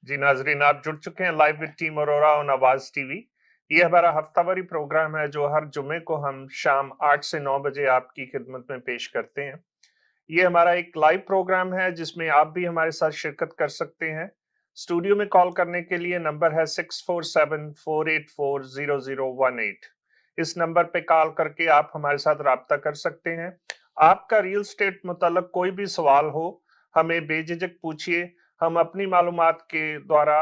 जी नाजरीन, आप जुड़ चुके हैं live with team Arora on आवाज टीवी। ये हमारा हफ्तावारी प्रोग्राम है जो हर जुमे को हम शाम 8 से 9 बजे आपकी खिदमत में पेश करते हैं। ये हमारा एक लाइव प्रोग्राम है जिसमें आप भी हमारे साथ शिरकत कर सकते हैं। स्टूडियो में कॉल करने के लिए नंबर है 6474840018। इस नंबर पे कॉल करके आप हमारे साथ राब्ता कर सकते हैं। आपका रियल स्टेट मुताल्लिक कोई भी सवाल हो, हमें बेझिझक पूछिए। हम अपनी मालूमात के द्वारा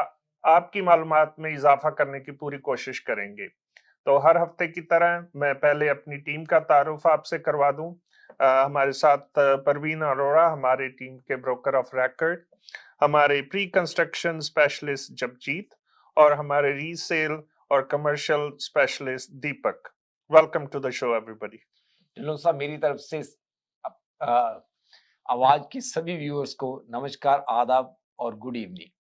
आपकी मालूमात में इजाफा करने की पूरी कोशिश करेंगे। तो हर हफ्ते की तरह मैं पहले अपनी टीम का तारुफ आपसे करवा दूं। हमारे साथ परवीन अरोड़ा, हमारे टीम के ब्रोकर ऑफ रिकॉर्ड, हमारे प्री कंस्ट्रक्शन स्पेशलिस्ट जगजीत और हमारे रीसेल और commercial specialist Deepak. Welcome to the show everybody. Dhillon साहब, मेरी तरफ से आवाज के सभी व्यूअर्स को नमस्कार, आदाब और गुड इवनिंग।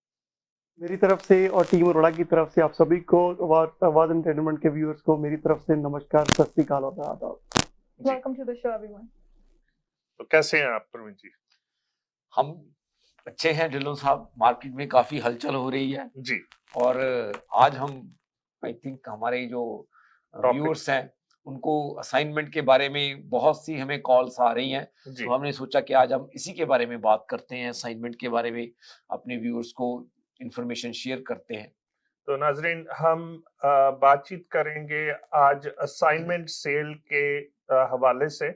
मेरी तरफ से और टीम अरोड़ा की तरफ से आप सभी को, आवाज एंटरटेनमेंट के व्यूअर्स को मेरी तरफ से नमस्कार, सत श्री अकाल और आदाब। Welcome to the show everyone. तो कैसे हैं आप प्रवीण जी? हम अच्छे हैं ढिल्लों साहब, मार्केट में काफी हलचल हो रही है जी। और आज हम आई थिंक हमारे जो व्यूअर्स हैं उनको असाइनमेंट के बारे में बहुत सी हमें कॉल्स आ रही हैं, तो हमने सोचा कि आज हम इसी के बारे में बात करते हैं, असाइनमेंट के बारे में अपने व्यूअर्स को इंफॉर्मेशन शेयर करते हैं। तो नाजरीन, हम बातचीत करेंगे आज असाइनमेंट सेल के हवाले से।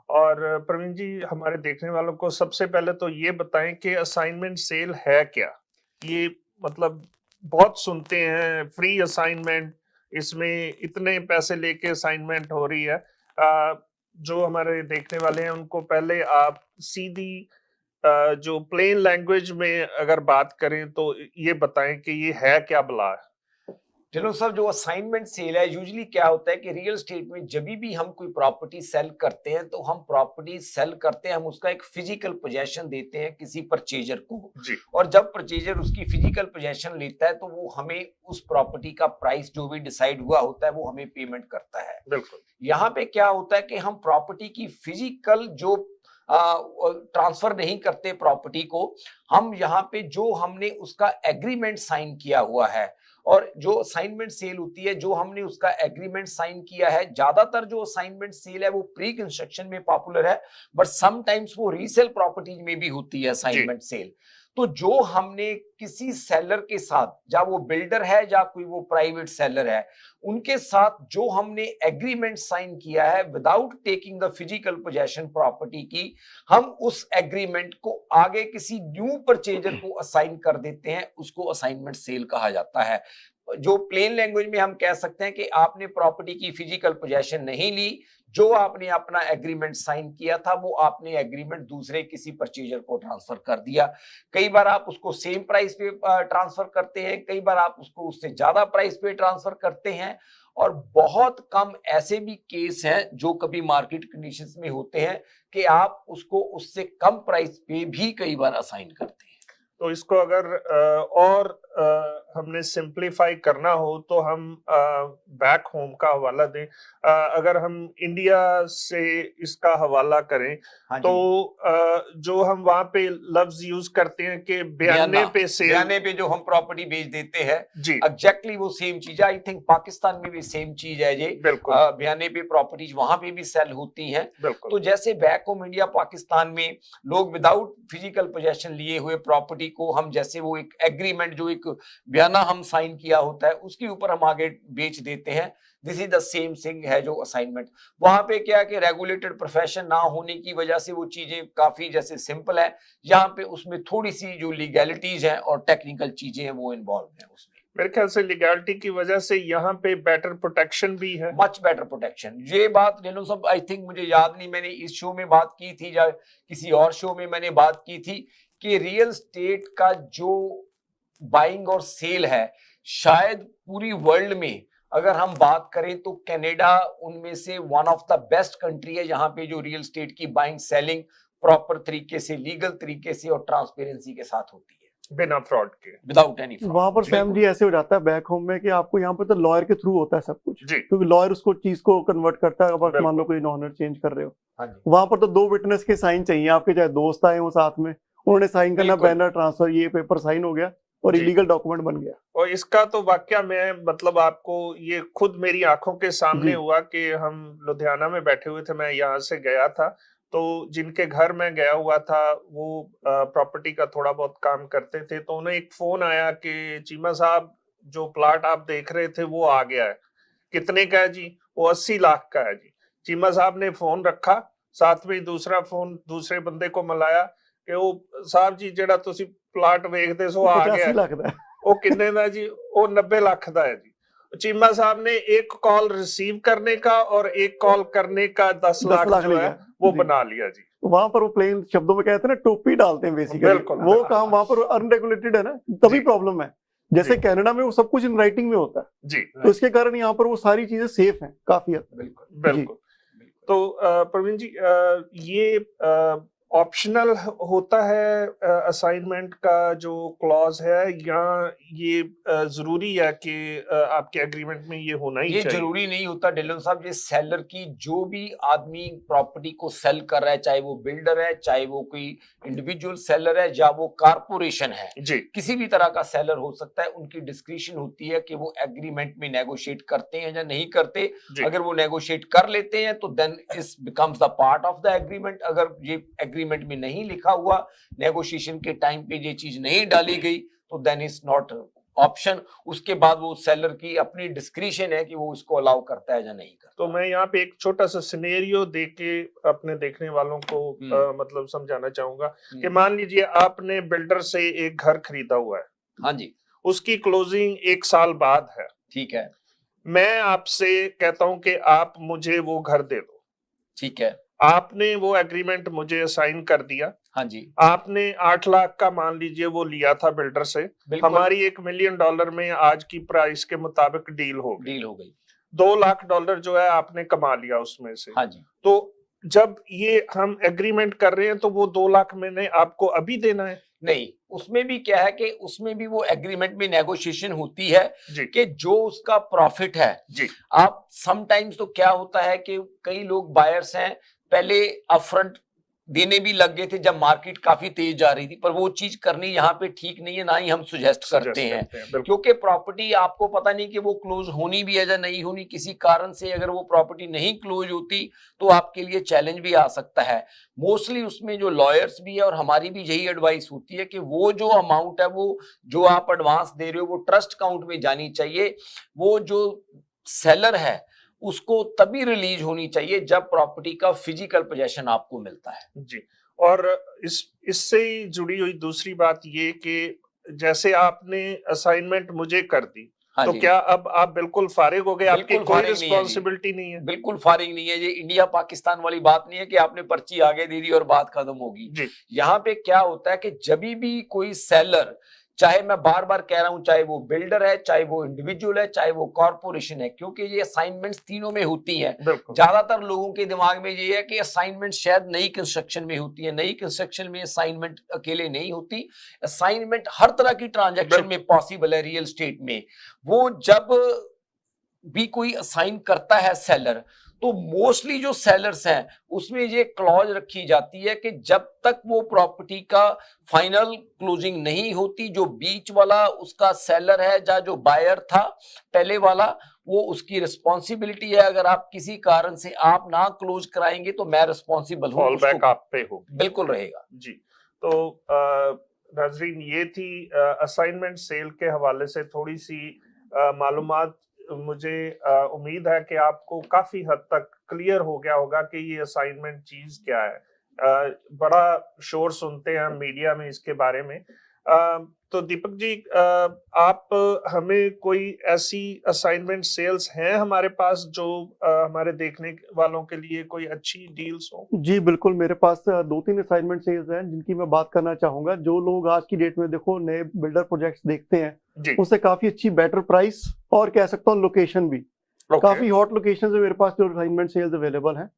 और प्रवीण जी, हमारे देखने वालों को सबसे पहले तो ये बताएं कि असाइनमेंट सेल है क्या। ये मतलब बहुत सुनते हैं फ्री असाइनमेंट, इसमें इतने पैसे लेके असाइनमेंट हो रही है। जो हमारे देखने वाले हैं उनको पहले आप सीधी जो प्लेन लैंग्वेज में अगर बात करें तो ये बताएं कि ये है क्या भला। चलो सर, जो असाइनमेंट सेल है यूजुअली क्या होता है कि रियल स्टेट में जब भी हम कोई प्रॉपर्टी सेल करते हैं तो हम प्रॉपर्टी सेल करते हैं, हम उसका एक फिजिकल पोजेशन देते हैं किसी परचेजर को जी। और जब परचेजर उसकी फिजिकल पोजेशन लेता है तो वो हमें उस प्रॉपर्टी का प्राइस जो भी डिसाइड हुआ होता है वो हमें पेमेंट करता है। बिल्कुल। यहाँ पे क्या होता है कि हम प्रॉपर्टी की फिजिकल जो ट्रांसफर नहीं करते प्रॉपर्टी को, हम यहाँ पे जो हमने उसका एग्रीमेंट साइन किया हुआ है और जो असाइनमेंट सेल होती है जो हमने उसका एग्रीमेंट साइन किया है, ज्यादातर जो असाइनमेंट सेल है वो प्री कंस्ट्रक्शन में पॉपुलर है, बट समटाइम्स वो रीसेल प्रॉपर्टीज में भी होती है असाइनमेंट सेल। तो जो हमने किसी सेलर के साथ, या वो बिल्डर है या कोई वो प्राइवेट सेलर है, उनके साथ जो हमने एग्रीमेंट साइन किया है without taking the physical possession property की, हम उस एग्रीमेंट को आगे किसी न्यू परचेजर को असाइन कर देते हैं, उसको असाइनमेंट सेल कहा जाता है। जो प्लेन लैंग्वेज में हम कह सकते हैं कि आपने प्रॉपर्टी की फिजिकल पोजेशन नहीं ली, जो आपने अपना एग्रीमेंट साइन किया था वो आपने एग्रीमेंट दूसरे किसी परचेजर को ट्रांसफर कर दिया। कई बार आप उसको सेम प्राइस पे ट्रांसफर करते हैं, कई बार आप उसको उससे ज्यादा प्राइस पे ट्रांसफर करते हैं, और बहुत कम ऐसे भी केस हैं जो कभी मार्केट कंडीशंस में होते हैं कि आप उसको उससे कम प्राइस पे भी कई बार असाइन करते हैं। तो इसको अगर और हमने सिंप्लीफाई करना हो तो हम बैक होम का हवाला दें। अगर हम इंडिया से इसका हवाला करें तो जो हम वहां पे लफ्ज यूज करते हैं कि बयाने पे सेल, बयाने पे जो हम प्रॉपर्टी बेच देते हैं, जी एग्जैक्टली वो सेम चीज है। आई थिंक पाकिस्तान में भी सेम चीज है ये, बयाने पे प्रॉपर्टीज वहां पे भी सेल होती हैं। तो जैसे बैक होम इंडिया पाकिस्तान में लोग विदाउट फिजिकल पोजेशन लिए हुए प्रॉपर्टी को हम, जैसे वो एक एग्रीमेंट जो एक बयाना हम साइन किया होता है उसके ऊपर हम आगे बेच देते हैं। This is the same thing है जो असाइनमेंट। वहां पे क्या है कि रेगुलेटेड प्रोफेशन ना होने की वजह से वो चीजें काफी जैसे सिंपल है, यहाँ पे उसमें थोड़ी सी जो लीगैलिटीज हैं और टेक्निकल चीजें हैं वो इन्वॉल्व है उसमें। मेरे ख्याल से लीगैलिटी की वजह से यहाँ पे बेटर प्रोटेक्शन भी है, मच बेटर प्रोटेक्शन। ये बात रेनो सब आई थिंक मुझे याद नहीं, मैंने इस शो में बात की थी या किसी और शो में मैंने बात की थी कि रियल स्टेट का जो बाइंग और सेल है, शायद पूरी वर्ल्ड में अगर हम बात करें तो कनाडा उनमें से one of the best country है जहां पे जो रियल स्टेट की बाइंग सेलिंग प्रॉपर तरीके से, लीगल तरीके से और ट्रांसपेरेंसी के साथ होती है, बिना फ्रॉड के, विदाउट एनी फ्रॉड। वहां पर सैम जी ऐसे हो जाता है बैक होम में कि आपको यहाँ पर तो लॉयर के थ्रू होता है सब कुछ, क्योंकि लॉयर उसको चीज को कन्वर्ट करता है। अगर मान लो कोई ऑनर चेंज कर रहे हो, वहां पर तो 2 विटनेस के साइन चाहिए आपके, चाहे दोस्त आए हो साथ में, उन्होंने साइन करना, बैनर ट्रांसफर, ये पेपर साइन हो गया और इलीगल डॉक्यूमेंट बन गया। और इसका तो वाकया मैं मतलब आपको ये खुद मेरी आंखों के सामने हुआ कि हम लुधियाना में बैठे हुए थे, मैं यहाँ से गया था, तो जिनके घर में गया हुआ था वो प्रॉपर्टी का थोड़ा बहुत काम करते थे, तो उन्हें एक फोन आया कि चीमा साहब जो प्लाट आप देख रहे थे वो आ गया है। कितने का है जी? वो 80 लाख का है जी। चीमा साहब ने फोन रखा, साथ में दूसरा फोन दूसरे बंदे को मिलाया कि वो साहब जी जेड़ा तुसी प्लाट वेखदे सो आ गया 85 लाख दा वो किन्ने दा जी? वो 90 लाख दा है जी। चीमा साहब ने एक कॉल रिसीव करने का और एक कॉल करने का 10 लाख जो है वो बना लिया जी। वहां पर वो प्लेन शब्दों में कहते हैं ना, टोपी डालते हैं बेसिकली, वो काम वहां पर अनरेगुलेटेड है ना, तभी प्रॉब्लम है। जैसे कनाडा में वो सब कुछ इन राइटिंग में होता है जी, तो इसके कारण यहाँ पर वो सारी चीजें सेफ हैं काफी हद तक। बिल्कुल। तो प्रवीण जी, ये ऑप्शनल होता है असाइनमेंट का जो क्लॉज है, या ये जरूरी है कि आपके एग्रीमेंट में ये होना ही चाहिए? ये जरूरी नहीं होता डिलन साहब। ये सेलर की, जो भी आदमी प्रॉपर्टी को सेल कर रहा है, चाहे वो बिल्डर है, चाहे वो कोई इंडिविजुअल सेलर है, या वो कारपोरेशन है जी, किसी भी तरह का सेलर हो सकता है, उनकी डिस्क्रिप्शन होती है कि वो एग्रीमेंट में नेगोशिएट करते हैं या नहीं करते। अगर वो नेगोशिएट कर लेते हैं तो देन इस becomes the part of the agreement. अगर ये एग्रीमेंट में नहीं लिखा हुआ, नेगोशिएशन के टाइम पे ये चीज नहीं डाली गई, तो देन इज नॉट ऑप्शन। उसके बाद वो सेलर की अपनी डिस्क्रिप्शन है कि वो इसको अलाउ करता है या नहीं करता। तो मैं यहाँ पे एक छोटा सा सिनेरियो देके अपने देखने वालों को मतलब समझाना चाहूंगा कि मान लीजिए आपने बिल्डर से एक घर खरीदा हुआ है। हाँ जी। उसकी क्लोजिंग 1 साल बाद है। ठीक है। मैं आपसे कहता हूं कि आप मुझे वो घर दे दो। ठीक है। आपने वो एग्रीमेंट मुझे असाइन कर दिया। हाँ जी। आपने 8 लाख का मान लीजिए वो लिया था बिल्डर से। हमारी $1 मिलियन में आज की प्राइस के मुताबिक डील हो गई। $2 लाख जो है आपने कमा लिया उसमें से। हाँ जी। तो जब ये हम एग्रीमेंट कर रहे हैं तो वो 2 लाख मैंने आपको अभी देना है? नहीं, उसमें भी क्या है कि उसमें भी वो एग्रीमेंट में नेगोशिएशन होती है कि जो उसका प्रॉफिट है जी। आप समटाइम्स तो क्या होता है कि कई लोग बायर्स हैं, पहले अपफ्रंट देने भी लग गए थे जब मार्केट काफी तेज जा रही थी, पर वो चीज करनी यहाँ पे ठीक नहीं है, ना ही हम सुजेस्ट करते हैं, क्योंकि प्रॉपर्टी आपको पता नहीं कि वो क्लोज होनी भी है या नहीं होनी। किसी कारण से अगर वो प्रॉपर्टी नहीं क्लोज होती तो आपके लिए चैलेंज भी आ सकता है। मोस्टली उसमें जो लॉयर्स भी है और हमारी भी यही एडवाइस होती है कि वो जो अमाउंट है, वो जो आप एडवांस दे रहे हो, वो ट्रस्ट अकाउंट में जानी चाहिए। वो जो सेलर है उसको तभी रिलीज होनी चाहिए जब प्रॉपर्टी का फिजिकल पोजेशन आपको मिलता है जी। और इससे जुड़ी हुई दूसरी बात ये कि जैसे आपने असाइनमेंट मुझे कर दी, तो क्या अब आप बिल्कुल फारिग हो गए? आपकी कोई रिस्पॉन्सिबिलिटी नहीं है? बिल्कुल फारिग नहीं है। ये इंडिया पाकिस्तान वाली बात नहीं है कि आपने पर्ची आगे दे दी और बात खत्म होगी। यहाँ पे क्या होता है कि जब भी कोई सेलर, चाहे मैं बार बार कह रहा हूं, चाहे वो बिल्डर है, चाहे वो इंडिविजुअल है, चाहे वो कॉर्पोरेशन है, क्योंकि ये असाइनमेंट्स तीनों में होती हैं। ज्यादातर लोगों के दिमाग में ये है कि असाइनमेंट शायद नई कंस्ट्रक्शन में होती है। नई कंस्ट्रक्शन में असाइनमेंट अकेले नहीं होती, असाइनमेंट हर तरह की ट्रांजैक्शन में पॉसिबल है। रियल एस्टेट में वो जब भी कोई असाइन करता है सेलर, तो मोस्टली जो सेलर्स हैं उसमें ये क्लॉज रखी जाती है कि जब तक वो प्रॉपर्टी का फाइनल क्लोजिंग नहीं होती, जो बीच वाला उसका सेलर है या जो बायर था पहले वाला, वो उसकी रिस्पॉन्सिबिलिटी है। अगर आप किसी कारण से आप ना क्लोज कराएंगे तो मैं रिस्पॉन्सिबल हूँ, फॉल बैक आप पे हो। बिल्कुल रहेगा जी। तो नाजरीन, ये थी असाइनमेंट सेल के हवाले से थोड़ी सी मालूमात। मुझे उम्मीद है कि आपको काफी हद तक क्लियर हो गया होगा कि ये असाइनमेंट चीज क्या है। बड़ा शोर सुनते हैं मीडिया में इसके बारे में। तो दीपक जी, आप हमें कोई ऐसी असाइनमेंट सेल्स हैं हमारे पास जो हमारे देखने वालों के लिए कोई अच्छी डील्स हो? जी बिल्कुल, मेरे पास 2-3 असाइनमेंट सेल्स हैं जिनकी मैं बात करना चाहूंगा। जो लोग आज की डेट में देखो नए बिल्डर प्रोजेक्ट्स देखते हैं, उससे काफी अच्छी बेटर प्राइस और कह सकता हूँ लोकेशन भी, काफी हॉट लोकेशन है मेरे पास जो असाइनमेंट सेल्स अवेलेबल है।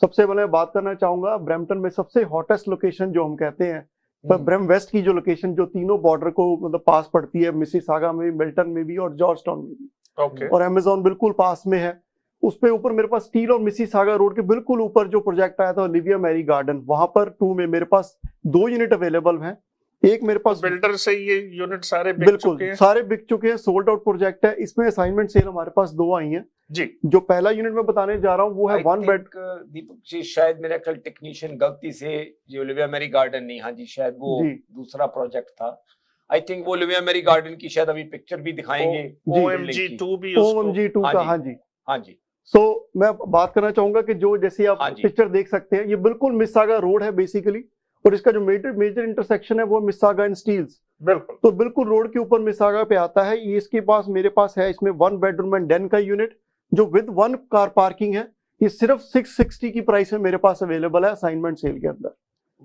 सबसे पहले बात करना चाहूंगा ब्रैम्पटन में सबसे हॉटेस्ट लोकेशन जो हम कहते हैं, ब्रैम वेस्ट की जो लोकेशन जो तीनों बॉर्डर को मतलब पास पड़ती है, मिसिसागा में, मिल्टन में भी और जॉर्जटाउन में भी, और अमेज़न बिल्कुल पास में है। उस पे ऊपर मेरे पास स्टील और मिसिसागा रोड के बिल्कुल ऊपर जो प्रोजेक्ट आया था ओलिविया मैरी गार्डन, वहां पर 2 में मेरे पास 2 यूनिट अवेलेबल हैं। एक मेरे पास बिल्डर से ये यूनिट सारे बिक चुके बिल्कुल हैं। सारे बिक चुके हैं, सोल्ड आउट प्रोजेक्ट है। इसमें असाइनमेंट सेल हमारे पास 2 आई हैं जी। जो पहला यूनिट मैं बताने जा रहा हूँ वो है I 1 bed. think, Deepak ji शायद मेरा कल टेक्नीशियन गलती से ये ओलिविया मैरी गार्डन नहीं, हाँ जी शायद वो जी। दूसरा प्रोजेक्ट था। आई थिंक वो ओलिविया मैरी गार्डन की शायद अभी पिक्चर भी दिखाएंगे। OMG2 भी उसको। OMG2 हाँ का, जी। हाँ जी। हाँ जी सो मैं बात करना चाहूंगा कि जो जैसे आप हाँ जी। पिक्चर देख सकते हैं, ये बिल्कुल मिसागा रोड है बेसिकली, और इसका जो मेजर इंटरसेक्शन है वो मिसागा एंड स्टील्स। बिल्कुल। तो बिल्कुल रोड के ऊपर मिसागा पे आता है ये। इसके पास मेरे पास है इसमें 1 बेडरूम एंड den का यूनिट जो विद 1 कार पार्किंग है। ये सिर्फ 660 की प्राइस में मेरे पास अवेलेबल है असाइनमेंट सेल के अंदर,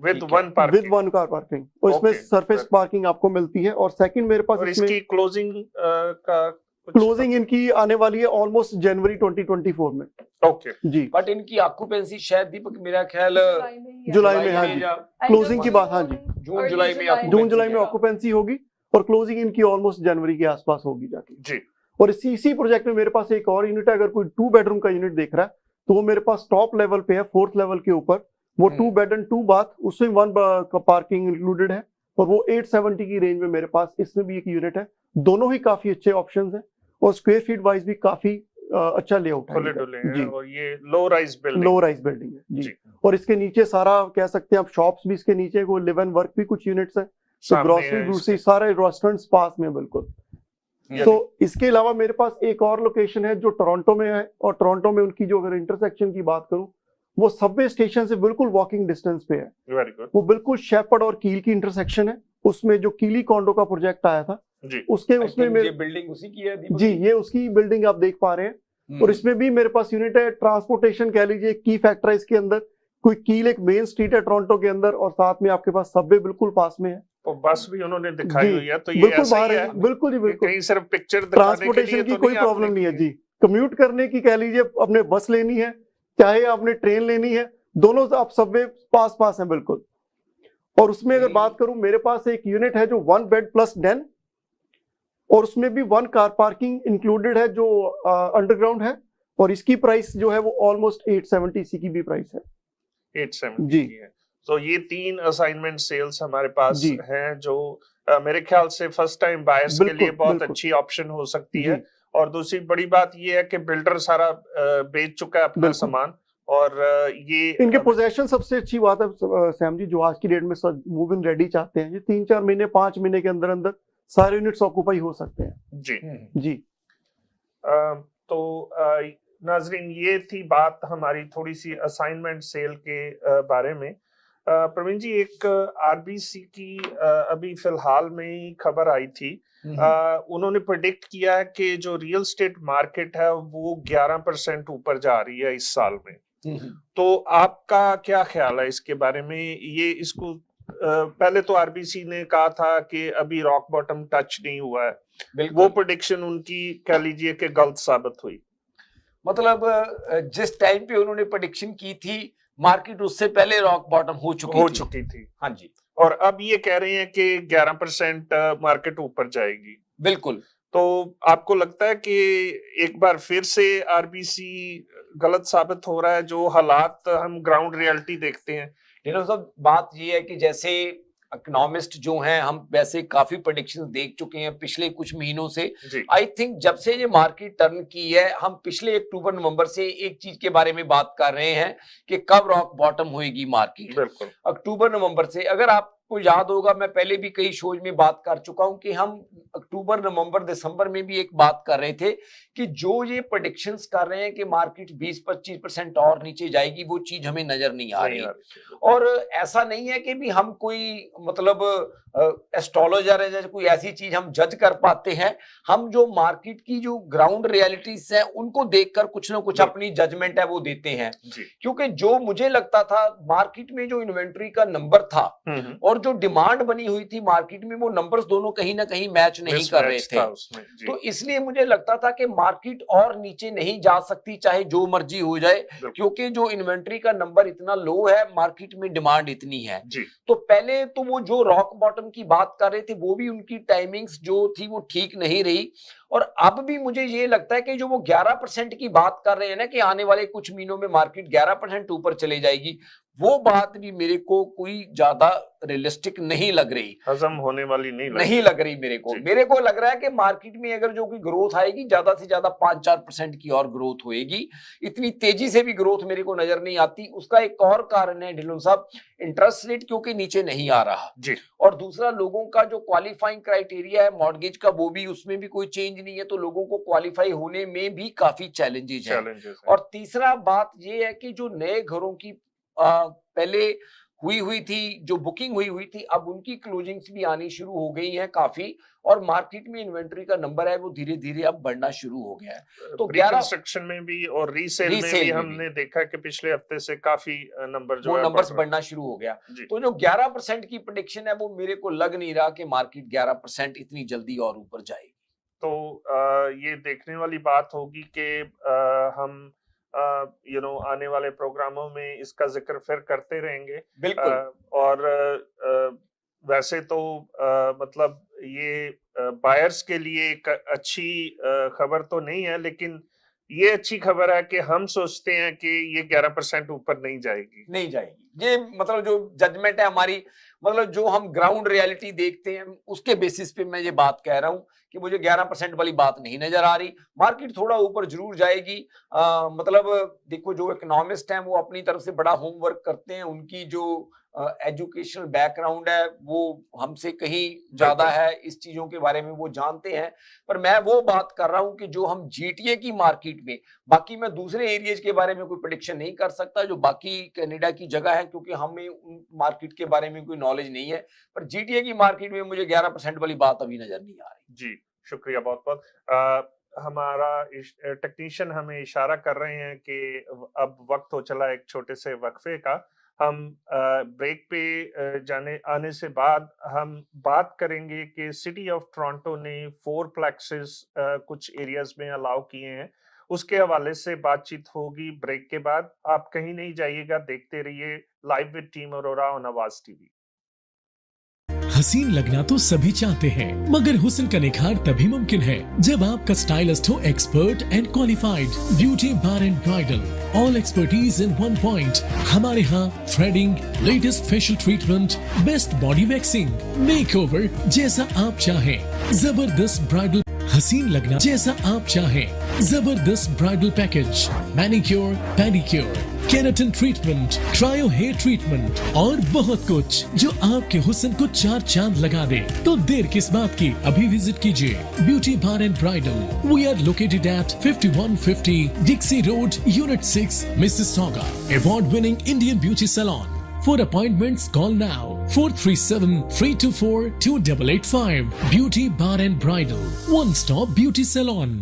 विद ठीक है। 1 पार्किंग। विद 1 कार पार्किंग, और इसमें Okay, सरफेस sir. पार्किंग आपको मिलती है। और सेकंड मेरे पास और इसमें इसकी क्लोजिंग का कुछ क्लोजिंग इनकी आने वाली है ऑलमोस्ट जनवरी 2024 में। ओके। जी, बट इनकी ऑक्यूपेंसी शायद दीपक मेरा ख्याल जुलाई में, हाँ जी। या क्लोजिंग की बात, हाँ जी। जून जुलाई में occupancy जून जुलाई में है। ऑक्यूपेंसी होगी और क्लोजिंग इनकी ऑलमोस्ट जनवरी के आसपास होगी जाके। जी। और इसी प्रोजेक्ट में मेरे पास एक और यूनिट है। अगर कोई 2 बेडरूम का यूनिट देख रहा है तो वो मेरे पास टॉप लेवल पे है, 4th लेवल के ऊपर। वो 2 बेड एंड 2 बाथ, उसमें 1 पार्किंग इंक्लूडेड है, और वो 870 की रेंज में मेरे पास इसमें भी एक यूनिट है। दोनों ही काफी अच्छे ऑप्शंस हैं और स्क्वायर फीट वाइज भी काफी अच्छा लेआउट है खुले इनका। डुले हैं जी, और ये low rise building. Low rise building है जी। जी। और इसके नीचे सारा कह सकते हैं आप शॉप्स भी इसके नीचे, वो लिव एंड वर्क भी कुछ यूनिट्स हैं, तो सामने ग्रोसरी है ग्रोसरी इसके। सारे रेस्टोरेंट्स पास में बिल्कुल। Yeah. तो इसके अलावा मेरे पास एक और लोकेशन है जो टोरंटो में है, और टोरंटो में उनकी जो अगर इंटरसेक्शन की बात करूं वो सबवे स्टेशन से बिल्कुल वॉकिंग डिस्टेंस पे है। Very good. वो बिल्कुल शेपर्ड और कील की इंटरसेक्शन है। उसमें जो कीली कॉन्डो का प्रोजेक्ट आया था जी। उसमें मेरे, बिल्डिंग उसी की है दीपक जी ये उसकी बिल्डिंग आप देख पा रहे हैं। और इसमें भी मेरे पास यूनिट है। ट्रांसपोर्टेशन कह लीजिए की फैक्टर है इसके अंदर। कोई कील एक मेन स्ट्रीट है टोरंटो के अंदर, और साथ में आपके पास सबवे बिल्कुल पास में है। तो बस भी उन्होंने दिखाई जी, हुई है, तो ये बिल्कुल ऐसा बाहर ही है, है। बिल्कुल जी ये बिल्कुल। कहीं सिर्फ पिक्चर दिखाने के लिए ट्रांसपोर्टेशन की तो कोई नहीं आपने प्रॉब्लम नहीं है की जी। कम्यूट करने की कह लीजिए, अपने बस लेनी है चाहे आपने ट्रेन लेनी है, दोनों आप सबवे पास पास हैं बिल्कुल। और उसमें अगर बात करूं, मेरे पास एक यूनिट है जो 1 बेड प्लस den, और उसमें भी 1 कार पार्किंग इंक्लूडेड है जो अंडरग्राउंड है, और इसकी प्राइस जो है वो ऑलमोस्ट 870 इसी की भी प्राइस है। 870 जी। की है। तो ये 3 असाइनमेंट सेल्स हमारे पास जी। हैं जो मेरे ख्याल से फर्स्ट टाइम बायर्स के बिल्कुल, लिए बहुत बिल्कुल। अच्छी ऑप्शन हो सकती जी। है। और दूसरी बड़ी बात ये है कि बिल्डर सारा बेच चुका है अपना बिल्कुल। सामान, और ये इनके पोजेशन सबसे अच्छी बात है सैम जी, जो आज की डेट में मूव इन रेडी चाहते हैं, ये 3-4 महीने 5 महीने के अंदर अंदर सारे यूनिट्स ऑक्यूपाई हो सकते हैं। जी। जी। तो नाजरीन, ये थी बात हमारी थोड़ी सी असाइनमेंट सेल के बारे में। प्रवीण जी, एक आरबीसी की अभी फिलहाल में ही खबर आई थी। उन्होंने प्रेडिक्ट किया है कि जो रियल स्टेट मार्केट है वो 11% ऊपर जा रही है इस साल में। तो आपका क्या ख्याल है इसके बारे में? ये इसको पहले तो आरबीसी ने कहा था कि अभी रॉक बॉटम टच नहीं हुआ है, वो प्रेडिक्शन उनकी कह लीजिए कि गलत साबित हुई। मतलब जिस टाइम पे उन्होंने प्रेडिक्शन की थी, मार्केट उससे पहले रॉक बॉटम हो चुकी थी। हाँ जी। और अब ये कह रहे हैं कि 11% मार्केट ऊपर जाएगी। बिल्कुल। तो आपको लगता है कि एक बार फिर से आरबीसी गलत साबित हो रहा है, जो हालात हम ग्राउंड रियलिटी देखते हैं? सब बात ये है कि जैसे इकोनॉमिस्ट जो हैं, हम वैसे काफी प्रेडिक्शंस देख चुके हैं पिछले कुछ महीनों से। आई थिंक जब से ये मार्केट टर्न की है, हम पिछले अक्टूबर नवंबर से एक चीज के बारे में बात कर रहे हैं कि कब रॉक बॉटम होएगी मार्केट। बिल्कुल। अक्टूबर नवंबर से, अगर आपको याद होगा, मैं पहले भी कई शोज में बात कर चुका हूं कि हम अक्टूबर नवंबर दिसंबर में भी एक बात कर रहे थे कि जो ये प्रेडिक्शंस कर रहे हैं कि मार्केट 20-25% और नीचे जाएगी, वो चीज हमें नजर नहीं आ रही। और ऐसा नहीं है कि भी हम कोई मतलब एस्ट्रोलॉजर है, जैसे कोई ऐसी चीज हम जज कर पाते हैं। हम जो मार्केट की जो ग्राउंड रियलिटीज है उनको देखकर कुछ ना कुछ अपनी जजमेंट है वो देते हैं। क्योंकि जो मुझे लगता था मार्केट में जो इन्वेंट्री का नंबर था और जो डिमांड बनी हुई थी मार्केट में, वो नंबर्स दोनों कहीं ना कहीं मैच नहीं कर रहे थे। तो इसलिए मुझे लगता था कि मार्केट और नीचे नहीं जा सकती चाहे जो मर्जी हो जाए, क्योंकि जो इन्वेंट्री का नंबर इतना लो है, मार्केट में डिमांड इतनी है। तो पहले तो वो जो रॉक बॉटम की बात कर रहे थे, वो भी उनकी टाइमिंग्स जो थी वो ठीक नहीं रही। और अब भी मुझे ये लगता है कि जो वो 11% की बात कर रहे हैं ना कि आने वाले कुछ महीनों में मार्केट 11% ऊपर चले जाएगी, वो बात भी मेरे को कोई ज्यादा रियलिस्टिक नहीं लग रही, हजम होने वाली नहीं लग रही मेरे को लग रहा है कि मार्केट में अगर जो कोई ग्रोथ आएगी ज्यादा से ज्यादा 5-4% की और ग्रोथ होएगी, इतनी तेजी से भी ग्रोथ मेरे को नजर नहीं आती। उसका एक और कारण है ढिल्लों साहब, इंटरेस्ट रेट क्योंकि नीचे नहीं आ रहा जी, और दूसरा लोगों का जो क्वालिफाइंग क्राइटेरिया है मॉर्गेज का वो भी, उसमें भी कोई चेंज नहीं है, तो लोगों को क्वालिफाई होने में भी काफी चैलेंजेस है। और तीसरा बात ये है कि जो नए घरों की पहले हुई थी, जो बुकिंग हुई थी, अब उनकी क्लोजिंग्स भी आनी शुरू हो गई हैं काफी, और मार्केट में इन्वेंट्री का नंबर है वो धीरे धीरे अब बढ़ना शुरू हो गया है। तो 11 कंस्ट्रक्शन में भी और रीसेल में भी हमने देखा कि पिछले हफ्ते से काफी नंबर्स बढ़ना शुरू हो गया। तो जो 11% की प्रेडिक्शन है वो मेरे को लग नहीं रहा कि मार्केट 11% इतनी जल्दी और ऊपर जाएगी। तो ये देखने वाली बात होगी कि हम आने वाले प्रोग्रामों में इसका जिक्र फिर करते रहेंगे। बिल्कुल। और वैसे तो मतलब ये बायर्स के लिए एक अच्छी खबर तो नहीं है, लेकिन ये अच्छी खबर है कि हम सोचते हैं कि ये 11% ऊपर नहीं जाएगी। ये मतलब जो जजमेंट है हमारी, मतलब जो हम ग्राउंड रियलिटी देखते हैं उसके बेसिस पे मैं ये बात कह रहा हूं कि मुझे 11% वाली बात नहीं नजर आ रही। मार्केट थोड़ा ऊपर जरूर जाएगी। मतलब देखो, जो इकोनॉमिस्ट हैं वो अपनी तरफ से बड़ा होमवर्क करते हैं, उनकी जो एजुकेशनल बैकग्राउंड है वो हमसे कहीं ज्यादा है, इस चीजों के बारे में वो जानते हैं। पर मैं वो बात कर रहा हूं कि जो हम जीटीए की मार्केट में, बाकी मैं दूसरे एरियाज के बारे में कोई प्रेडिक्शन नहीं कर सकता जो बाकी कनाडा की जगह है, क्योंकि हमें उन मार्केट के बारे में कोई नॉलेज नहीं है। पर जीटीए की मार्केट में मुझे 11% वाली बात अभी नजर नहीं आ रही। जी, शुक्रिया बहुत बहुत। हमारा टेक्नीशियन हमें इशारा कर रहे हैं कि अब वक्त हो चला एक छोटे से वक्फे का। हम ब्रेक पे आने से बाद हम बात करेंगे कि सिटी ऑफ टोरंटो ने 4 प्लेक्सेस कुछ एरियाज में अलाउ किए हैं, उसके हवाले से बातचीत होगी ब्रेक के बाद। आप कहीं नहीं जाइएगा, देखते रहिए live with team Arora on आवाज टीवी। हसीन लगना तो सभी चाहते हैं, मगर हुस्न का निखार तभी मुमकिन है जब आपका स्टाइलिस्ट हो expert and qualified. Beauty bar and bridal, all expertise in one point. हमारे यहाँ threading, latest facial treatment, best body waxing, makeover जैसा आप चाहें, जबरदस्त ब्राइडल, हसीन लगना जैसा आप चाहें, जबरदस्त bridal package, manicure, pedicure, keratin treatment, cryo hair treatment और बहुत कुछ जो आपके हुस्न को 4 चांद लगा दे। तो देर किस बात की, अभी विजिट कीजिए beauty bar and bridal. We are located at 5150 Dixie road, unit 6, Mississauga. Award winning Indian beauty salon. For appointments, call now 437-324-2885. Beauty Bar and Bridal, one stop beauty salon.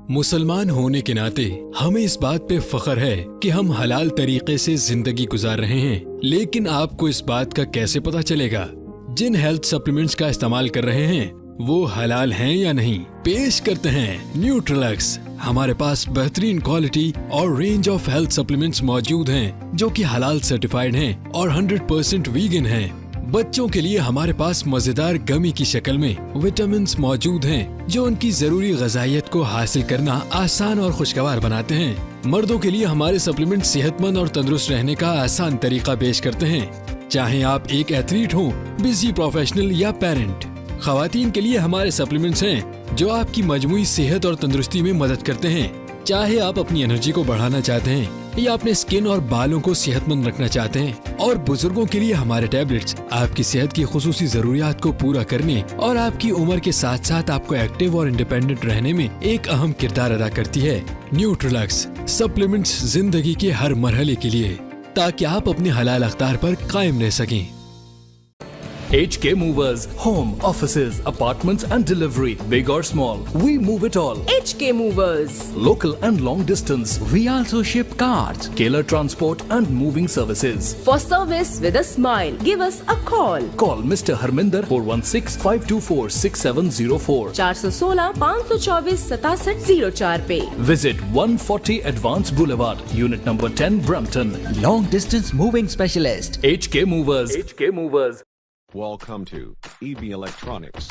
मुसलमान होने के नाते हमें इस बात पे फख्र है कि हम हलाल तरीके से जिंदगी गुजार रहे हैं, लेकिन आपको इस बात का कैसे पता चलेगा जिन हेल्थ सप्लीमेंट्स का इस्तेमाल कर रहे हैं वो हलाल हैं या नहीं? पेश करते हैं न्यूट्रिलक्स। हमारे पास बेहतरीन क्वालिटी और रेंज ऑफ हेल्थ सप्लीमेंट्स मौजूद हैं जो कि हलाल सर्टिफाइड हैं और 100% वीगन हैं। बच्चों के लिए हमारे पास मजेदार गमी की शक्ल में विटामिन्स मौजूद हैं जो उनकी जरूरी गजाइयत को हासिल करना आसान और खुशगवार बनाते हैं। मर्दों के लिए हमारे सप्लीमेंट सेहतमंद और तंदुरुस्त रहने का आसान तरीका पेश करते हैं, चाहे आप एक एथलीट हो, बिजी प्रोफेशनल या पेरेंट। खवातीन के लिए हमारे सप्लीमेंट्स हैं जो आपकी मजमूई सेहत और तंदुरुस्ती में मदद करते हैं, चाहे आप अपनी एनर्जी को बढ़ाना चाहते हैं या अपने स्किन और बालों को सेहतमंद रखना चाहते हैं। और बुजुर्गों के लिए हमारे टैबलेट्स आपकी सेहत की खुसूसी जरूरियात को पूरा करने और आपकी उम्र के साथ साथ आपको एक्टिव और इंडिपेंडेंट रहने में एक अहम किरदार अदा करती है। न्यूट्रिलक्स सप्लीमेंट्स जिंदगी के हर मरहले के लिए, ताकि आप अपने हलाल अख्तार पर कायम रह सकें। HK Movers, home, offices, apartments and delivery, big or small, we move it all. HK Movers. Local and long distance, we also ship cars, Keller transport and moving services. For service with a smile, give us a call. Call Mr. Harminder 416-524-6704. 416-524-6704 पे. Visit 140 Advance Boulevard, Unit number 10, Brampton. Long distance moving specialist. HK Movers. HK Movers. Welcome to EB Electronics.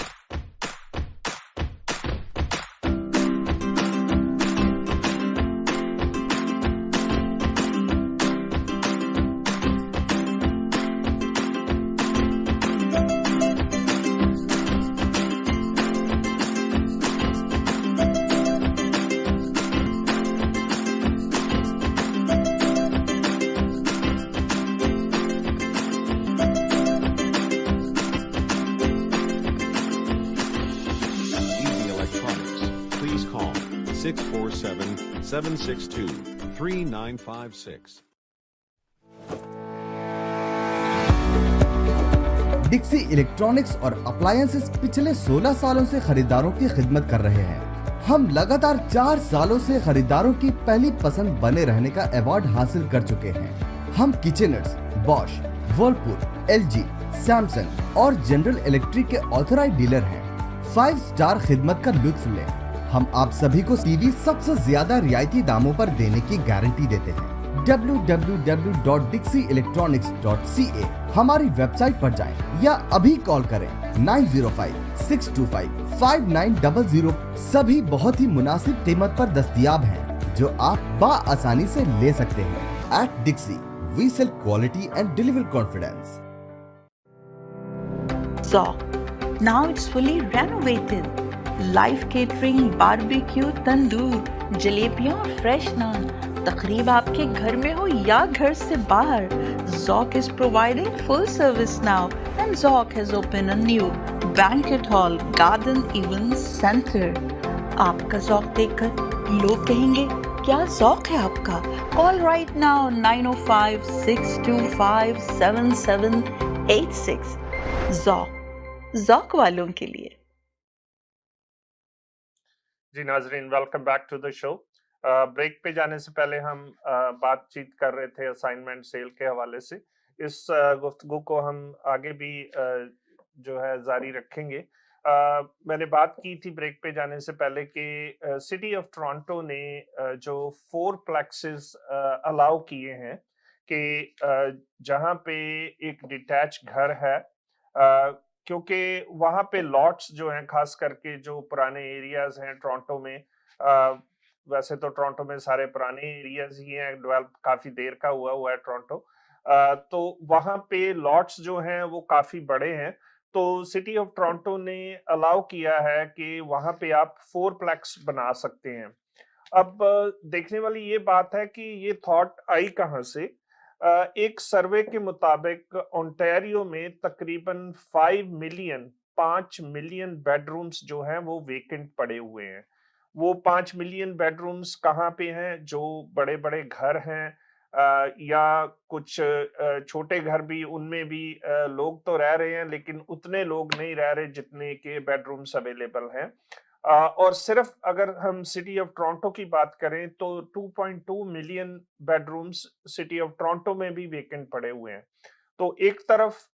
call 647-762-3956. डिक्सी electronics और appliances पिछले 16 सालों से खरीदारों की खिदमत कर रहे हैं। हम लगातार 4 सालों से खरीदारों की पहली पसंद बने रहने का अवार्ड हासिल कर चुके हैं। हम किचनर्स, बॉश, वर्लपूल, LG, सैमसंग और जनरल इलेक्ट्रिक के ऑथराइज्ड डीलर हैं। 5 स्टार खिदमत का लुत्फ लें। हम आप सभी को टीवी सबसे ज्यादा रियायती दामों पर देने की गारंटी देते हैं। www.dixieelectronics.ca हमारी वेबसाइट पर जाएं या अभी कॉल करें 905-625-5900। सभी बहुत ही मुनासिब कीमत पर दस्तयाब हैं जो आप बाआसानी से ले सकते हैं। At Dixie, we sell quality and deliver confidence. Zoc. Now it's fully renovated. Live catering, barbecue, tandoor, जलेबियाँ और फ्रेश नान। तकरीब आपके घर में हो या घर से बाहर, Zoc is providing full service now and Zoc has opened a new banquet hall, garden event center. आपका Zoc देखकर लोग कहेंगे क्या Zoc है आपका? Call right now 905-625-7786. Zoc वालों के लिए। जी नाजरीन, welcome back to the show. Break पे जाने से पहले हम बातचीत कर रहे थे असाइनमेंट सेल के हवाले से। इस गुफ्तगू को हम आगे भी जो है जारी रखेंगे। मैंने बात की थी ब्रेक पे जाने से पहले कि सिटी ऑफ टोरंटो ने जो 4 प्लेक्सेस अलाउ किए हैं कि जहां पे एक डिटैच घर है, क्योंकि वहां पे लॉट्स जो हैं, खास करके जो पुराने एरियाज हैं टोरंटो में, वैसे तो टोरंटो में सारे पुराने एरियाज ही हैं, डेवलप काफी देर का हुआ है टोरंटो, तो वहां पे लॉट्स जो हैं वो काफी बड़े हैं। तो सिटी ऑफ टोरंटो ने अलाउ किया है कि वहां पे आप 4 प्लेक्स बना सकते हैं। अब देखने वाली ये बात है कि ये थॉट आई कहां से। एक सर्वे के मुताबिक ओंटारियो में तकरीबन 5 मिलियन बेडरूम्स जो हैं वो वेकेंट पड़े हुए हैं। वो 5 मिलियन बेडरूम्स कहाँ पे हैं? जो बड़े बड़े घर हैं या कुछ छोटे घर भी, उनमें भी लोग तो रह रहे हैं, लेकिन उतने लोग नहीं रह रहे जितने के बेडरूम्स अवेलेबल हैं। और सिर्फ अगर हम सिटी ऑफ टोरंटो की बात करें तो 2.2 million bedrooms city of Toronto में भी वेकेंट पड़े हुए हैं। तो एक तरफ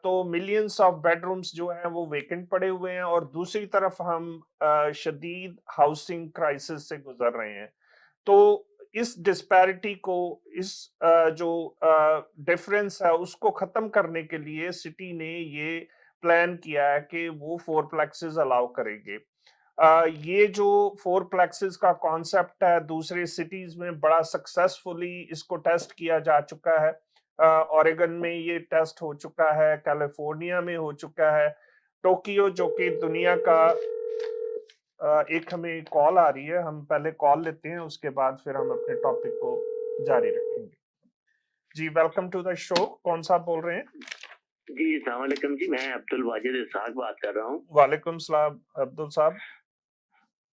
तो मिलियंस ऑफ बेडरूम्स जो हैं वो वेकेंट पड़े हुए हैं, और दूसरी तरफ हम शदीद हाउसिंग क्राइसिस से गुजर रहे हैं। तो इस डिस्पैरिटी को, इस जो डिफरेंस है उसको खत्म करने के लिए सिटी ने ये प्लान किया है कि वो 4 प्लेक्सेस अलाउ करेंगे। ये जो 4 प्लेक्सेस का कॉन्सेप्ट है, दूसरे सिटीज में बड़ा सक्सेसफुली इसको टेस्ट किया जा चुका है। ओरेगन में ये टेस्ट हो चुका है, कैलिफोर्निया में हो चुका है, टोक्यो, जो कि दुनिया का एक हमें कॉल आ रही है, हम पहले कॉल लेते हैं, उसके बाद फिर हम अपने टॉपिक को जारी रखेंगे। जी वेलकम टू द शो। कौन सा बोल रहे हैं? जी अस्सलाम वालेकुम जी, मैं अब्दुल वाजिद इसाक बात कर रहा हूँ। वालेकुम सलाम अब्दुल साहब।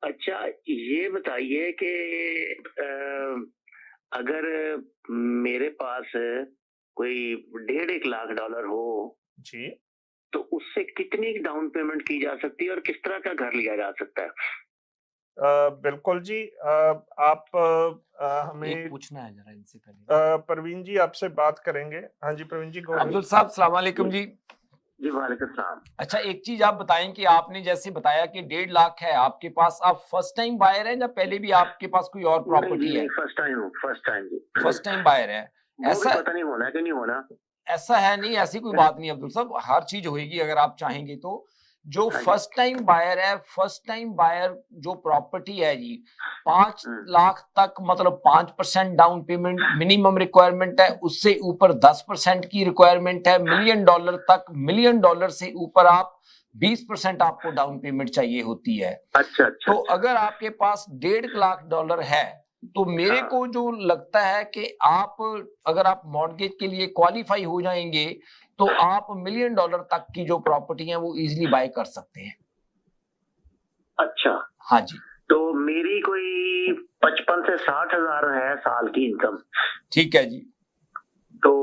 अच्छा, ये बताइए कि अगर मेरे पास कोई $1.5 लाख हो जी, तो उससे कितनी डाउन पेमेंट की जा सकती है और किस तरह का घर लिया जा सकता है? बिल्कुल जी। आप हमें पूछना है जरा इनसे पहले। परवीन जी आपसे बात करेंगे। हाँ जी परवीन जी, अब्दुल साहब सलाम वालेकुम जी। जी वालेकुम सलाम। अच्छा, एक चीज आप बताएं कि आपने जैसे बताया कि 1.5 लाख है आपके पास, आप फर्स्ट टाइम बायर हैं या पहले भी आपके पास कोई और प्रॉपर्टी है? फर्स्ट टाइम हूँ, फर्स्ट टाइम बायर है। ऐसा पता नहीं होना कि नहीं होना, ऐसा है नहीं, ऐसी कोई बात नहीं अब्दुल साहब, हर चीज होगी अगर आप चाहेंगे तो। जो फर्स्ट टाइम बायर है, फर्स्ट टाइम बायर जो प्रॉपर्टी है जी, 5 लाख तक, मतलब 5% डाउन पेमेंट मिनिमम रिक्वायरमेंट है, उससे ऊपर 10% की रिक्वायरमेंट है, $1 मिलियन तक, $1 मिलियन से ऊपर आप 20% आपको डाउन पेमेंट चाहिए होती है। अच्छा। तो अगर आपके पास $1.5 लाख है तो मेरे को जो लगता है कि आप अगर आप मॉर्गेज के लिए क्वालिफाई हो जाएंगे तो आप $1 मिलियन तक की जो प्रॉपर्टी है वो इजीली बाय कर सकते हैं। अच्छा, हाँ जी। तो मेरी कोई 55 से 60 हजार है साल की इनकम। ठीक है जी। तो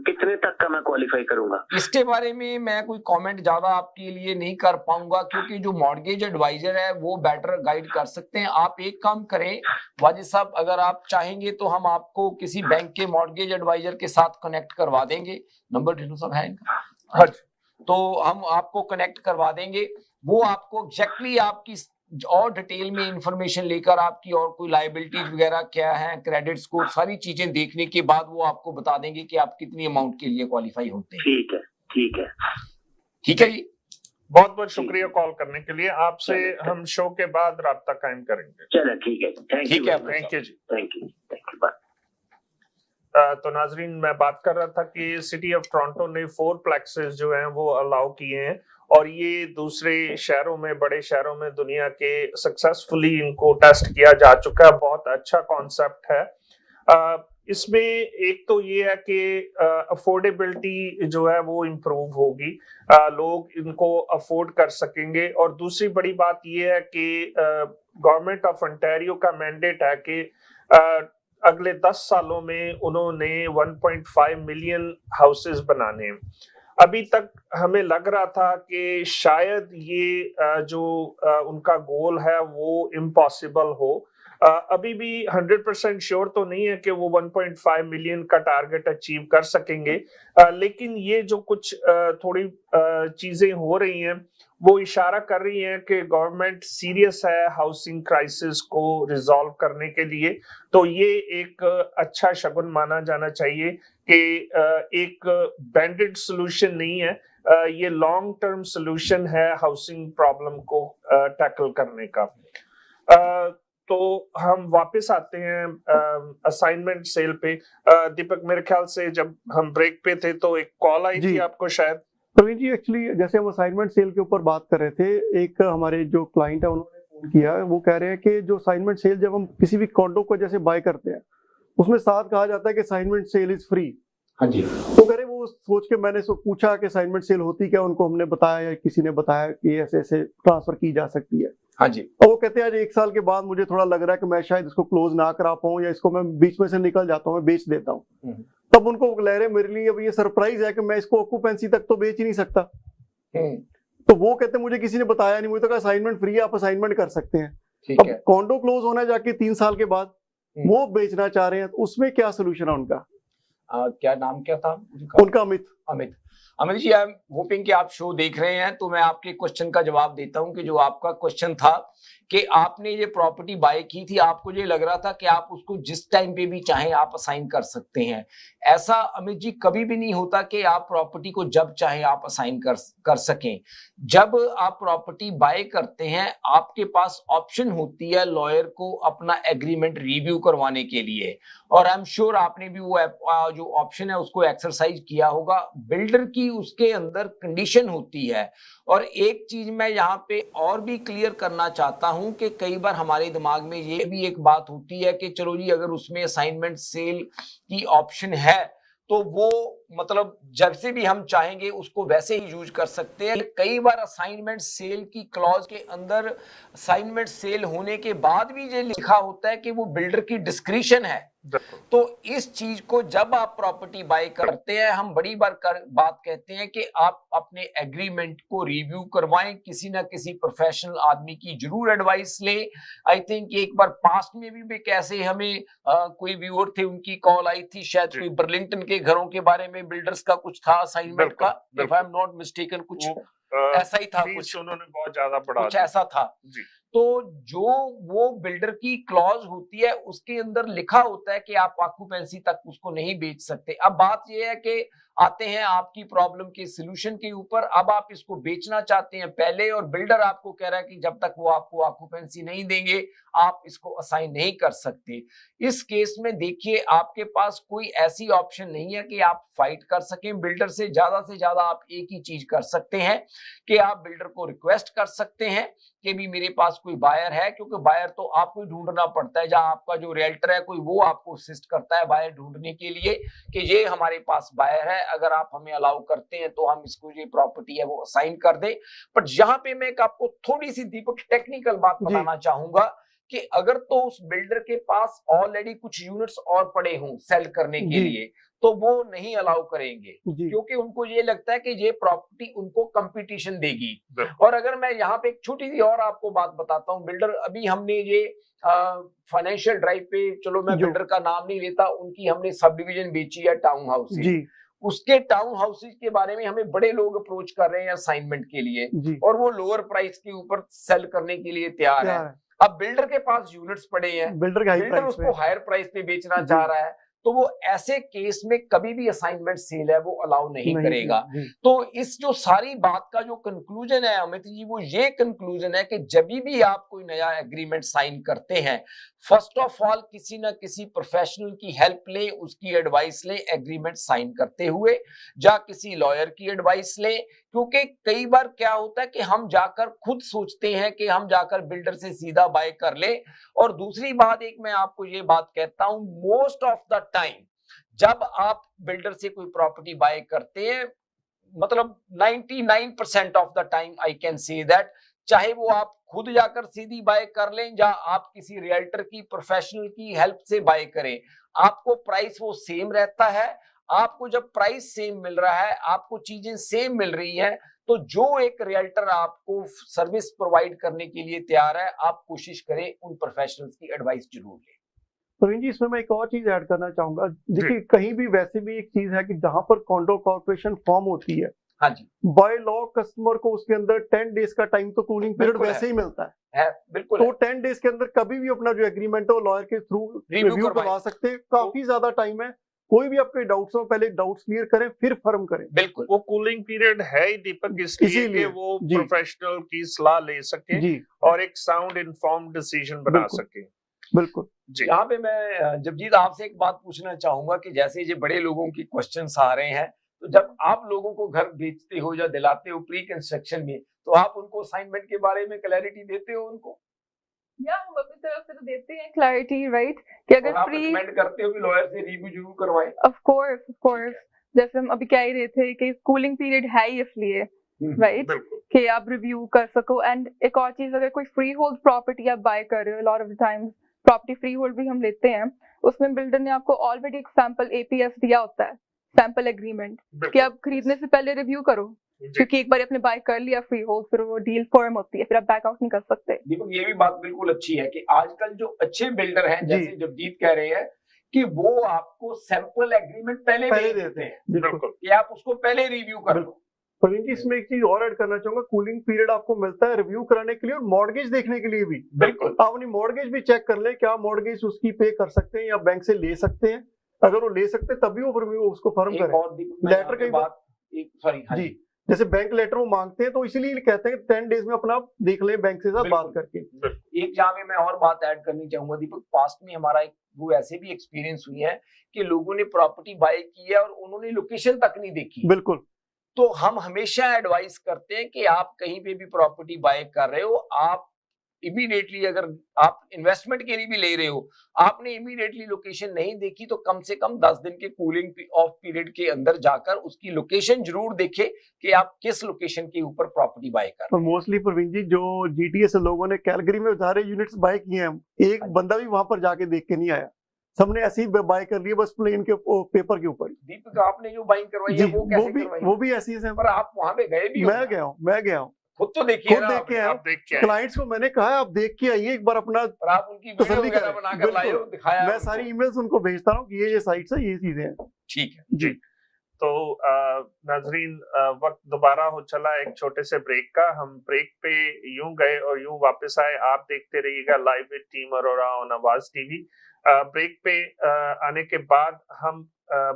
कितने तक का मैं क्वालिफाई करूंगा? इसके बारे में मैं कोई कमेंट ज्यादा आपके लिए नहीं कर पाऊंगा, क्योंकि जो मॉर्गेज एडवाइजर है वो बेटर गाइड कर सकते हैं। आप एक काम करें वाजिद साहब, अगर आप चाहेंगे तो हम आपको किसी बैंक के मॉर्गेज एडवाइजर के साथ कनेक्ट करवा देंगे। नंबर ढिल्लों साहब है इनका? हाँ, तो हम आपको कनेक्ट करवा देंगे। वो आपको एग्जैक्टली आपकी और डिटेल में इंफॉर्मेशन लेकर आपकी और कोई लायबिलिटीज वगैरह क्या है, क्रेडिट स्कोर, सारी चीजें देखने के बाद वो आपको बता देंगे कि आप कितनी अमाउंट के लिए क्वालिफाई होते हैं। ठीक है, ठीक है, ठीक है जी। बहुत बहुत शुक्रिया कॉल करने के लिए। आपसे हम शो के बाद राब्ता कायम करेंगे। चलो ठीक है, थैंक यू, थैंक यू जी, थैंक यू, बाय। तो नाजरीन, मैं बात कर रहा था कि सिटी ऑफ टोरंटो ने 4 प्लेक्सेस जो हैं वो अलाउ किए हैं, और ये दूसरे शहरों में, बड़े शहरों में दुनिया के सक्सेसफुली इनको टेस्ट किया जा चुका है। बहुत अच्छा कॉन्सेप्ट है। इसमें एक तो ये है कि अफोर्डेबिलिटी जो है वो इम्प्रूव होगी, लोग इनको अफोर्ड कर सकेंगे। और दूसरी बड़ी बात ये है कि गवर्नमेंट ऑफ ओंटारियो का मैंडेट है कि अगले 10 सालों में उन्होंने 1.5 मिलियन हाउसेस बनाने हैं। अभी तक हमें लग रहा था कि शायद ये जो उनका गोल है वो इम्पॉसिबल हो। अभी भी 100% श्योर तो नहीं है कि वो 1.5 मिलियन का टारगेट अचीव कर सकेंगे, लेकिन ये जो कुछ थोड़ी चीजें हो रही हैं वो इशारा कर रही हैं कि गवर्नमेंट सीरियस है हाउसिंग क्राइसिस को रिजॉल्व करने के लिए। तो ये एक अच्छा शगुन माना जाना चाहिए कि एक बैंडेड सॉल्यूशन नहीं है, ये लॉन्ग टर्म सॉल्यूशन है हाउसिंग प्रॉब्लम को टैकल करने का। तो हम वापस आते हैं असाइनमेंट सेल पे। दीपक, मेरे ख्याल से जब हम ब्रेक पे थे तो एक कॉल आई थी आपको शायद। प्रवीण जी, एक्चुअली जैसे हम असाइनमेंट सेल के ऊपर बात कर रहे थे, एक हमारे जो क्लाइंट है उन्होंने फोन किया, वो कह रहे हैं कि जो असाइनमेंट सेल जब हम किसी भी कॉन्डो को जैसे बाय करते हैं उसमें साथ कहा जाता है कि असाइनमेंट सेल इज फ्री। हाँ जी। तो कह रहे वो सोच के मैंने पूछा कि असाइनमेंट सेल होती क्या, उनको हमने बताया या किसी ने बताया कि ऐसे ऐसे ट्रांसफर की जा सकती है। हाँ जी। और वो कहते हैं आज 1 साल के बाद मुझे थोड़ा लग रहा है कि मैं शायद इसको क्लोज ना करा पाऊं, या इसको मैं बीच में से निकल जाता हूं, मैं बेच देता हूं। तब उनको लह रहे मेरे लिए अब ये सरप्राइज है कि मैं इसको ऑक्यूपेंसी तक तो बेच ही नहीं सकता। तो वो कहते मुझे किसी ने बताया नहीं, मुझे तो कहा असाइनमेंट फ्री है, आप असाइनमेंट कर सकते हैं। अब कॉन्डो क्लोज होना है जाके 3 साल के बाद, वो बेचना चाह रहे हैं, तो उसमें क्या सोल्यूशन है उनका? क्या नाम क्या था उनका? Amit ji, I am hoping कि आप शो देख रहे हैं, तो मैं आपके क्वेश्चन का जवाब देता हूं कि जो आपका क्वेश्चन था कि आपने ये प्रॉपर्टी बाय की थी, आपको ये लग रहा था कि आप उसको जिस टाइम पे भी चाहें आप असाइन कर सकते हैं। ऐसा अमित जी कभी भी नहीं होता कि आप प्रॉपर्टी को जब चाहें आप असाइन कर सकें। जब आप प्रॉपर्टी बाय करते हैं आपके पास ऑप्शन होती है लॉयर को अपना एग्रीमेंट रिव्यू करवाने के लिए, और आई एम श्योर आपने भी वो जो ऑप्शन है उसको एक्सरसाइज किया होगा। बिल्डर की उसके अंदर कंडीशन होती है। और एक चीज मैं यहाँ पे और भी क्लियर करना चाहता हूं कि कई बार हमारे दिमाग में ये भी एक बात होती है कि चलो जी अगर उसमें असाइनमेंट सेल की ऑप्शन है तो वो मतलब जब से भी हम चाहेंगे उसको वैसे ही यूज कर सकते हैं। कई बार असाइनमेंट सेल की क्लॉज के अंदर असाइनमेंट सेल होने के बाद भी ये लिखा होता है कि वो बिल्डर की डिस्क्रिशन है। तो इस चीज को जब आप प्रॉपर्टी बाय करते हैं हम बड़ी बार बात कहते हैं कि आप अपने एग्रीमेंट को रिव्यू करवाएं, किसी ना किसी प्रोफेशनल आदमी की जरूर एडवाइस लें। आई थिंक एक बार पास्ट में भी कैसे हमें कोई व्यूअर थे उनकी कॉल आई थी, शायद कोई बर्लिंगटन के घरों के बारे में बिल्डर्स का कुछ था असाइनमेंट का, if I am not mistaken, कुछ ऐसा ही था, कुछ उन्होंने बहुत ज्यादा बढ़ा कुछ ऐसा था जी। तो जो वो बिल्डर की क्लॉज होती है उसके अंदर लिखा होता है कि आप ऑक्यूपेंसी तक उसको नहीं बेच सकते। अब बात ये है कि आते हैं आपकी प्रॉब्लम के सलूशन के ऊपर। अब आप इसको बेचना चाहते हैं पहले और बिल्डर आपको कह रहा है कि जब तक वो आपको ऑक्यूपेंसी नहीं देंगे आप इसको असाइन नहीं कर सकते। इस केस में देखिए आपके पास कोई ऐसी ऑप्शन नहीं है कि आप फाइट कर सकें बिल्डर से। ज्यादा आप एक ही चीज कर सकते हैं कि आप बिल्डर को रिक्वेस्ट कर सकते हैं कि भी मेरे पास कोई बायर है, क्योंकि बायर तो आपको ही ढूंढना पड़ता है, जहां आपका जो रियल्टर है कोई वो आपको असिस्ट करता है बायर ढूंढने के लिए कि ये हमारे पास बायर है, अगर आप हमें अलाउ करते हैं तो हम इसको ये प्रॉपर्टी है वो असाइन कर दें। बट यहाँ पे मैं एक आपको थोड़ी सी दीपक टेक्निकल बात बताना चाहूंगा कि अगर तो उस बिल्डर के पास ऑलरेडी कुछ यूनिट्स और पड़े हों सेल करने के लिए, तो वो नहीं अलाउ करेंगे, क्योंकि उनको ये लगता है कि ये प्रॉपर्टी उनको कंपटीशन देगी। और अगर मैं यहाँ पे एक छोटी सी और आपको बात बताता हूँ, बिल्डर अभी हमने ये फाइनेंशियल ड्राइव पे, चलो मैं बिल्डर का नाम नहीं लेता, उनकी हमने सब डिवीजन बेची है टाउन हाउस, उसके टाउन हाउसेज के बारे में हमें बड़े लोग अप्रोच कर रहे हैं असाइनमेंट के लिए, और वो लोअर प्राइस के ऊपर सेल करने के लिए तैयार है। अब बिल्डर के पास यूनिट्स पड़े हैं, बिल्डर उसको हायर प्राइस पे बेचना चाह रहा है, तो वो ऐसे केस में कभी भी असाइनमेंट सेल है वो अलाउ नहीं करेगा। तो इस जो सारी बात का जो कंक्लूजन है अमित जी, वो ये कंक्लूजन है कि जब भी आप कोई नया एग्रीमेंट साइन करते हैं, फर्स्ट ऑफ ऑल किसी ना किसी प्रोफेशनल की हेल्प लें, उसकी एडवाइस लें एग्रीमेंट साइन करते हुए, या किसी लॉयर की एडवाइस लें, क्योंकि कई बार क्या होता है कि हम जाकर खुद सोचते हैं कि हम जाकर बिल्डर से सीधा बाय कर ले। और दूसरी बात एक मैं आपको ये बात कहता हूं, मोस्ट ऑफ द टाइम जब आप बिल्डर से कोई प्रॉपर्टी बाय करते हैं, मतलब 99% of the time I can say that, चाहे वो आप खुद जाकर सीधी बाय कर लें या आप किसी रियल्टर की प्रोफेशनल की हेल्प से बाय करें, आपको प्राइस वो सेम रहता है। आपको जब प्राइस सेम मिल रहा है, आपको चीजें सेम मिल रही हैं, तो जो एक रियल्टर आपको सर्विस प्रोवाइड करने के लिए तैयार है, आप कोशिश करें उन प्रोफेशनल्स की एडवाइस जरूर लें। प्रवीण जी, इसमें मैं एक और चीज ऐड करना चाहूंगा। देखिए, कहीं भी वैसे भी एक चीज है कि जहां पर कॉन्डो कॉर्पोरेशन फॉर्म होती है, हाँ जी, बाय लॉ कस्टमर को उसके अंदर 10 डेज का टाइम तो कूलिंग पीरियड वैसे ही मिलता है, बिल्कुल। तो 10 डेज के अंदर कभी भी अपना जो एग्रीमेंट है वो लॉयर के थ्रू रिव्यू करवा सकते हैं। काफी ज्यादा टाइम है, कोई भी आपके डाउट्स हो पहले डाउट्स क्लियर करें फिर फर्म करें। बिल्कुल, वो कूलिंग पीरियड है ही दीपक इसलिए कि वो प्रोफेशनल की सलाह ले सके और एक साउंड इन्फॉर्म्ड डिसीजन बना सके। बिल्कुल जी। यहाँ पे मैं जगजीत आपसे एक बात पूछना चाहूंगा कि जैसे ये बड़े लोगों की क्वेश्चंस आ रहे हैं, तो जब आप लोगों को घर बेचते हो या दिलाते हो प्री कंस्ट्रक्शन में, तो आप उनको असाइनमेंट के बारे में क्लैरिटी देते हो उनको? या हम अपनी तरफ से तो देते हैं क्लैरिटी, राइट, कि अगर आप रिकमेंड करते हो कि लॉयर से रिव्यू जरूर करवाएं। ऑफ कोर्स जैसे हम अभी कह ही रहे थे कि कूलिंग पीरियड है ही इसलिए, राइट, कि आप रिव्यू कर सको। एंड एक और चीज, अगर कोई फ्री होल्ड प्रॉपर्टी आप बाय कर रहे हो, lot of the times property free hold भी हम लेते हैं, उसमें बिल्डर ने आपको ऑलरेडी एक सैंपल एपीएस दिया होता है, सैंपल एग्रीमेंट, कि आप खरीदने से पहले रिव्यू करो, क्योंकि एक बार आपने बाय कर लिया फ्री होल्ड, फिर वो डील फर्म होती है, फिर आप बैक आउट नहीं कर सकते। देखो, ये भी बात बिल्कुल अच्छी है कि आजकल जो अच्छे बिल्डर हैं, जैसे जगजीत कह रहे हैं, कि वो आपको सैंपल एग्रीमेंट पहले देते हैं, बिल्कुल, कि आप उसको पहले रिव्यू कर लो। प्रवीण जी, इसमें एक चीज और ऐड करना चाहूंगा, कूलिंग पीरियड आपको मिलता है रिव्यू कराने के लिए और मॉर्गेज देखने के लिए भी। बिल्कुल, आप अपनी मॉर्गेज भी चेक कर ले, क्या मॉर्गेज उसकी पे कर सकते हैं या बैंक से ले सकते हैं। अगर वो ले सकते हैं तभी वो रिव्यू उसको फर्म करें। लेटर की बात, जी, जैसे बैंक लेटर वो मांगते हैं, तो इसीलिए कहते हैं 10 डेज में अपना देख ले बैंक से साथ बात करके। एक जहाँ पे मैं और बात ऐड करनी चाहूंगा दीपक, पास्ट में हमारा एक वो ऐसे भी एक्सपीरियंस हुई है कि लोगों ने प्रॉपर्टी बाय की है और उन्होंने लोकेशन तक नहीं देखी। बिल्कुल, तो हम हमेशा एडवाइस करते हैं कि आप कहीं पे भी प्रॉपर्टी बाय कर रहे हो, आप इमीडिएटली, अगर आप इन्वेस्टमेंट के लिए भी ले रहे हो, आपने इमीडिएटली लोकेशन नहीं देखी तो कम से कम 10 दिन के कूलिंग ऑफ पीरियड के अंदर जाकर उसकी लोकेशन जरूर देखें कि आप किस लोकेशन के ऊपर प्रॉपर्टी बाय कर रहे हैं। मोस्टली प्रवीण जी, जो जीटीए से लोगों ने कैलगरी में सारे यूनिट्स बाय किए हैं, एक बंदा भी वहां पर जाके देख के नहीं आया, सबने ऐसे ही बाय कर लिए बस प्लेन के पेपर के ऊपर। दीपक, आपने जो बाइंग करवाई है वो कैसे करवाई? वो भी ऐसी है, पर आप वहां पे गए भी हो? मैं गया हूँ खुद तो देखिए, खुद देख के आए। क्लाइंट्स को मैंने कहा आप देख के आइए एक बार, अपना आप उनकी वीडियो वगैरह बनाकर लाए हो, दिखाया? मैं सारी ईमेल्स उनको भेजता हूँ कि ये साइट्स है, ये चीजें हैं। ठीक है जी। तो नाजरीन, वक्त दोबारा हो चला एक छोटे से ब्रेक का। हम ब्रेक पे यूं गए और यूं वापस आए। आप देखते रहिएगा live with team Arora on आवाज टीवी। ब्रेक पे आने के बाद हम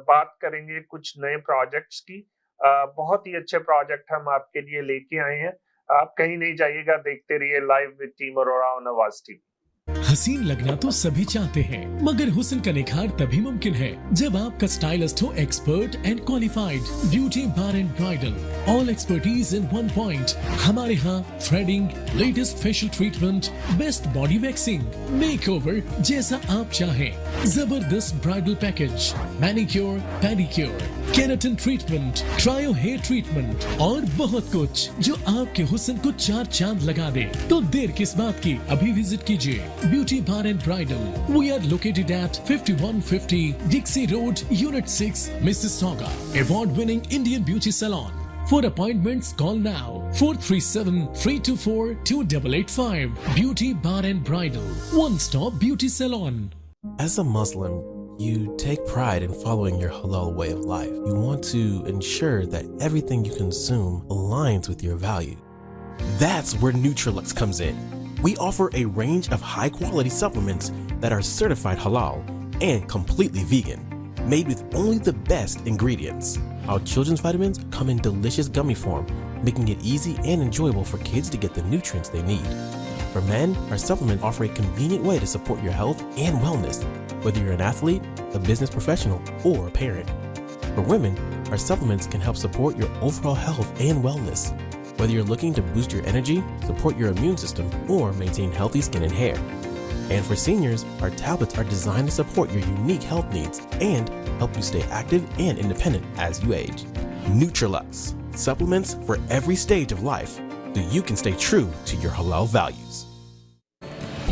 बात करेंगे कुछ नए प्रोजेक्ट्स की। बहुत ही अच्छे प्रोजेक्ट हम आपके लिए लेके आए हैं। आप कहीं नहीं जाइएगा, देखते रहिए live with team Arora on आवाज टीवी। हसीन लगना तो सभी चाहते हैं, मगर हुस्न का निखार तभी मुमकिन है जब आपका स्टाइलिस्ट हो expert and qualified. Beauty bar and bridal, all expertise in one point. हमारे यहाँ threading, latest facial treatment, best body waxing, makeover जैसा आप चाहें, जबरदस्त bridal package, manicure, pedicure, keratin treatment, cryo hair treatment और बहुत कुछ जो आपके हुस्न को 4 चांद लगा दे। तो देर किस बात की, अभी विजिट कीजिए Beauty Bar and Bridal. We are located at 5150 Dixie Road, Unit 6, Mississauga. Award-winning Indian beauty salon. For appointments, call now 437-324-2885. Beauty Bar and Bridal. One-stop beauty salon. As a Muslim, you take pride in following your halal way of life. You want to ensure that everything you consume aligns with your value. That's where Nutrilux comes in. We offer a range of high-quality supplements that are certified halal and completely vegan, made with only the best ingredients. Our children's vitamins come in delicious gummy form, making it easy and enjoyable for kids to get the nutrients they need. For men, our supplements offer a convenient way to support your health and wellness, whether you're an athlete, a business professional, or a parent. For women, our supplements can help support your overall health and wellness, whether you're looking to boost your energy, support your immune system, or maintain healthy skin and hair. And for seniors, our tablets are designed to support your unique health needs and help you stay active and independent as you age. Nutrilux, supplements for every stage of life, so you can stay true to your halal values.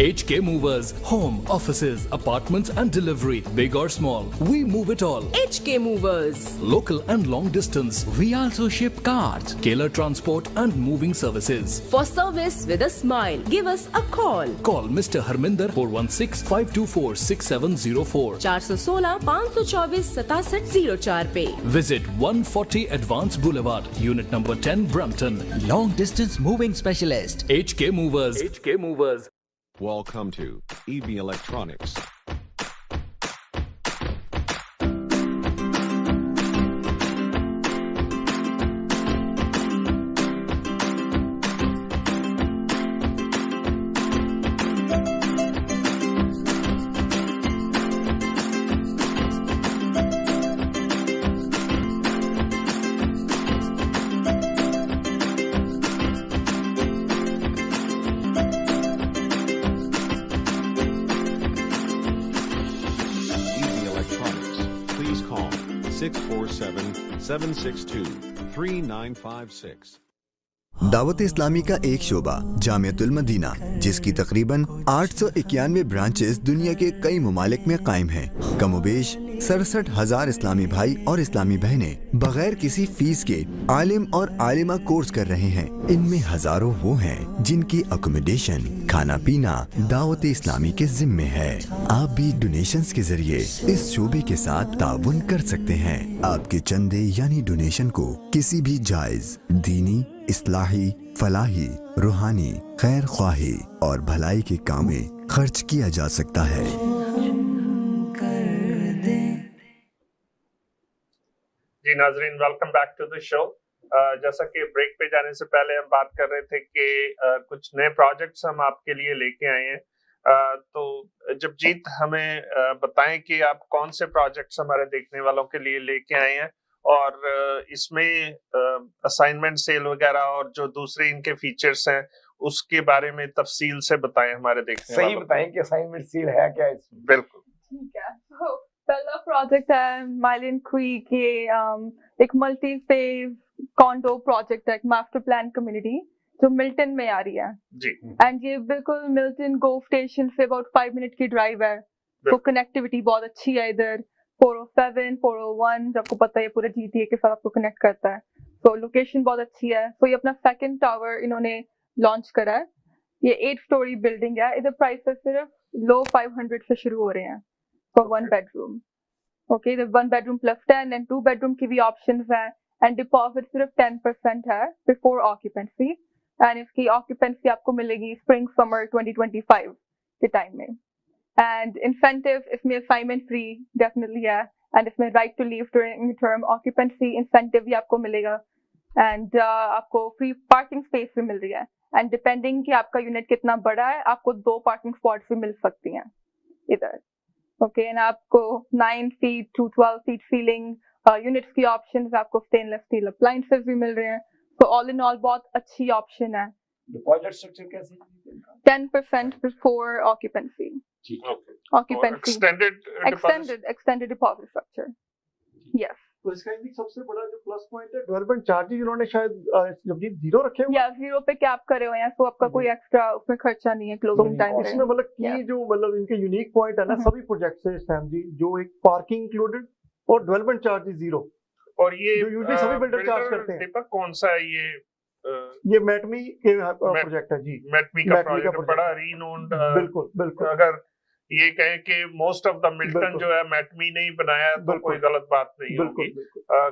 HK Movers, home, offices, apartments and delivery, big or small, we move it all. HK Movers. Local and long distance. We also ship cars, Kailar transport and moving services. For service with a smile, give us a call. Call Mr. Harminder 416-524-6704. 416-524-6704 पे. Visit 140 Advanced Boulevard, Unit number 10, Brampton. long distance moving specialist. HK Movers. HK Movers. Welcome to EB Electronics. Please call 647-762-3956. Dawat Islami का एक शोबा Jamiatul Medina, जिसकी तकरीबन 891 branches दुनिया के कई ममालिक में कायम हैं। कमोबेश 67,000 इस्लामी भाई और इस्लामी बहनें बगैर किसी फीस के आलिम और आलिमा कोर्स कर रहे हैं। इनमें हजारों वो हैं जिनकी अकोमोडेशन, खाना पीना दावत इस्लामी के जिम्मे है। आप भी डोनेशंस के जरिए इस शोबे के साथ ताउन कर सकते हैं। आपके चंदे यानी डोनेशन को किसी भी जायज दीनी, इस्लाही, फलाही, रूहानी, खैर ख्वाही और भलाई के काम में खर्च किया जा सकता है। जी नाजरीन, welcome back to the show. जैसा कि ब्रेक पे जाने से पहले हम बात कर रहे थे कि कुछ नए प्रोजेक्ट्स हम आपके लिए लेके आए हैं। तो जबजीत हमें बताएं कि आप कौन से प्रोजेक्ट्स हमारे देखने वालों के लिए लेके आए हैं और इसमें असाइनमेंट सेल वगैरह और जो दूसरे इनके फीचर्स हैं उसके बारे में तफसील से बताएं हमारे देखने वालों को। सही बताएं कि असाइनमेंट सेल है क्या इसमें। बिल्कुल ठीक है। तो पहला प्रोजेक्ट है माइलिन क्रीक, ये एक मल्टी फेज कॉन्डो प्रोजेक्ट है, एक मास्टर प्लान कम्युनिटी जो मिल्टन में आ रही है जी। एंड ये बिल्कुल Milton go station say about 5 minute की ड्राइव है। तो कनेक्टिविटी बहुत अच्छी है इधर। 407, 401 आपको पता है पूरे GTA के साथ आपको कनेक्ट करता है। तो लोकेशन बहुत अच्छी है। तो ये अपना सेकंड टावर इन्होंने लॉन्च करा है। ये 8 स्टोरी बिल्डिंग है। इधर प्राइसेस सिर्फ लो 500 से शुरू हो रहे हैं फॉर 1 बेडरूम। ओके, इधर 1 बेडरूम प्लस 10 एंड 2 बेडरूम की भी ऑप्शंस हैं एंड डिपॉजिट सिर्फ 10% है बिफोर ऑक्यूपेंसी एंड इसकी ऑक्यूपेंसी आपको मिलेगी स्प्रिंग समर 2025 के टाइम में। एंड इंसेंटिव इसमें असाइनमेंट फ्री डेफिनेटली है एंड इसमें right to leave during term occupancy incentive भी आपको मिलेगा एंड आपको फ्री पार्किंग स्पेस भी मिल रही है, एंड डिपेंडिंग कि आपका यूनिट कितना बड़ा है आपको 2 पार्किंग स्पॉट्स भी मिल सकती हैं इधर। ओके, एंड आपको 9 feet to 12 feet ceiling units की ऑप्शंस, आपको स्टेनलेस स्टील अप्लायंसेस भी मिल रहे हैं। तो ऑल इन ऑल बहुत अच्छी ऑप्शन है। डिपॉजिट स्ट्रक्चर कैसे है? 10% before occupancy. Occupancy extended deposit structure. Yes, तो इसका एक सबसे बड़ा जो प्लस पॉइंट है, डेवलपमेंट चार्जेस इन्होंने शायद जब जीरो रखे हुए, या जीरो पे कैप करे हुए हैं, तो आपका कोई एक्स्ट्रा उसमें खर्चा नहीं है क्लोजिंग टाइम इसमें। मतलब की जो मतलब इनके यूनिक पॉइंट है ना सभी प्रोजेक्ट से सैम जी, जो एक पार्किंग इंक्लूडेड और डेवलपमेंट चार्जेस जीरो, और ये जो यूजुअली सभी बिल्डर चार्ज करते हैं। दीपक कौन सा है ये मैटमी के प्रोजेक्ट है जी। मैटमी का प्रोजेक्ट बड़ा रीनोन्ड। बिल्कुल बिल्कुल। अगर ये कहें कि मोस्ट ऑफ द मिल्टन जो है मैटमी ने ही बनाया तो कोई गलत बात नहीं होगी।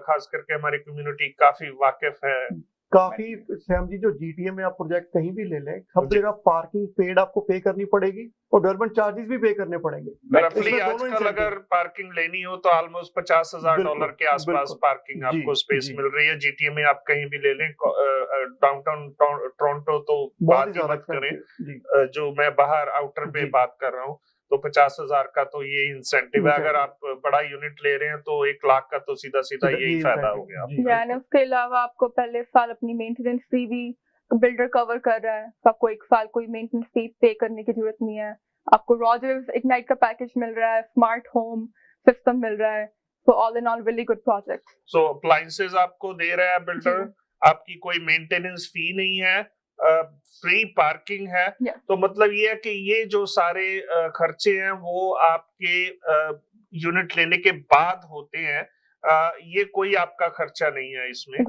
खास करके हमारी कम्युनिटी काफी वाकिफ है। काफी सैम जी, जो जीटीए में आप प्रोजेक्ट कहीं भी ले लें, सब जगह पार्किंग पेड आपको पे करनी पड़ेगी और डेवलपमेंट चार्जेस भी पे करने पड़ेंगे। रफली आजकल अगर पार्किंग लेनी हो तो ऑलमोस्ट $50,000 के आसपास पार्किंग आपको स्पेस मिल रही है। जीटीए में आप कहीं भी ले लें, डाउनटाउन टोरंटो तो बात ही मत करें, जो मैं बाहर आउटर पे बात कर रहा हूँ, तो 50,000 का तो ये इंसेंटिव है। अगर आप बड़ा यूनिट ले रहे हैं तो 1 लाख का तो सीधा सीधा यही फायदा हो गया। यानी उसके अलावा आपको पहले साल अपनी मेंटेनेंस फी भी बिल्डर कवर कर रहा है, तो आपको 1 साल कोई मेंटेनेंस फी पे करने की जरूरत नहीं है। आपको रॉजर्स इग्नाइट का पैकेज मिल रहा है, स्मार्ट होम सिस्टम मिल रहा है। So all in all really good project. So appliances आपको दे रहा है बिल्डर, आपकी कोई मेंटेनेंस फी नहीं है, फ्री पार्किंग है। तो मतलब ये है कि ये जो सारे खर्चे हैं वो आपके यूनिट लेने के बाद होते हैं, ये कोई आपका खर्चा नहीं है इसमें।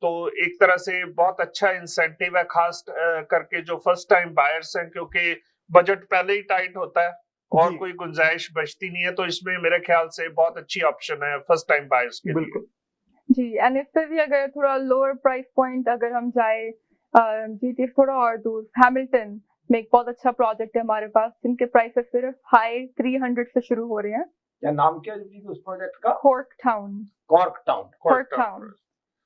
तो एक तरह से बहुत अच्छा इंसेंटिव है, खास करके जो फर्स्ट टाइम बायर्स हैं, क्योंकि बजट पहले ही टाइट होता है और कोई गुंजाइश बचती नहीं है। तो इसमें मेरे ख्याल से बहुत अच्छी ऑप्शन है फर्स्ट टाइम बायर्स के लिए जी। एंड इससे भी अगर थोड़ा लोअर प्राइस पॉइंट अगर हम जाए जीटी थोड़ा और दूर, हैमिल्टन में एक बहुत अच्छा प्रोजेक्ट है हमारे पास, जिनके प्राइसेस सिर्फ हाई 300 से शुरू हो रहे हैं। क्या नाम क्या है उस प्रोजेक्ट का? Cork town.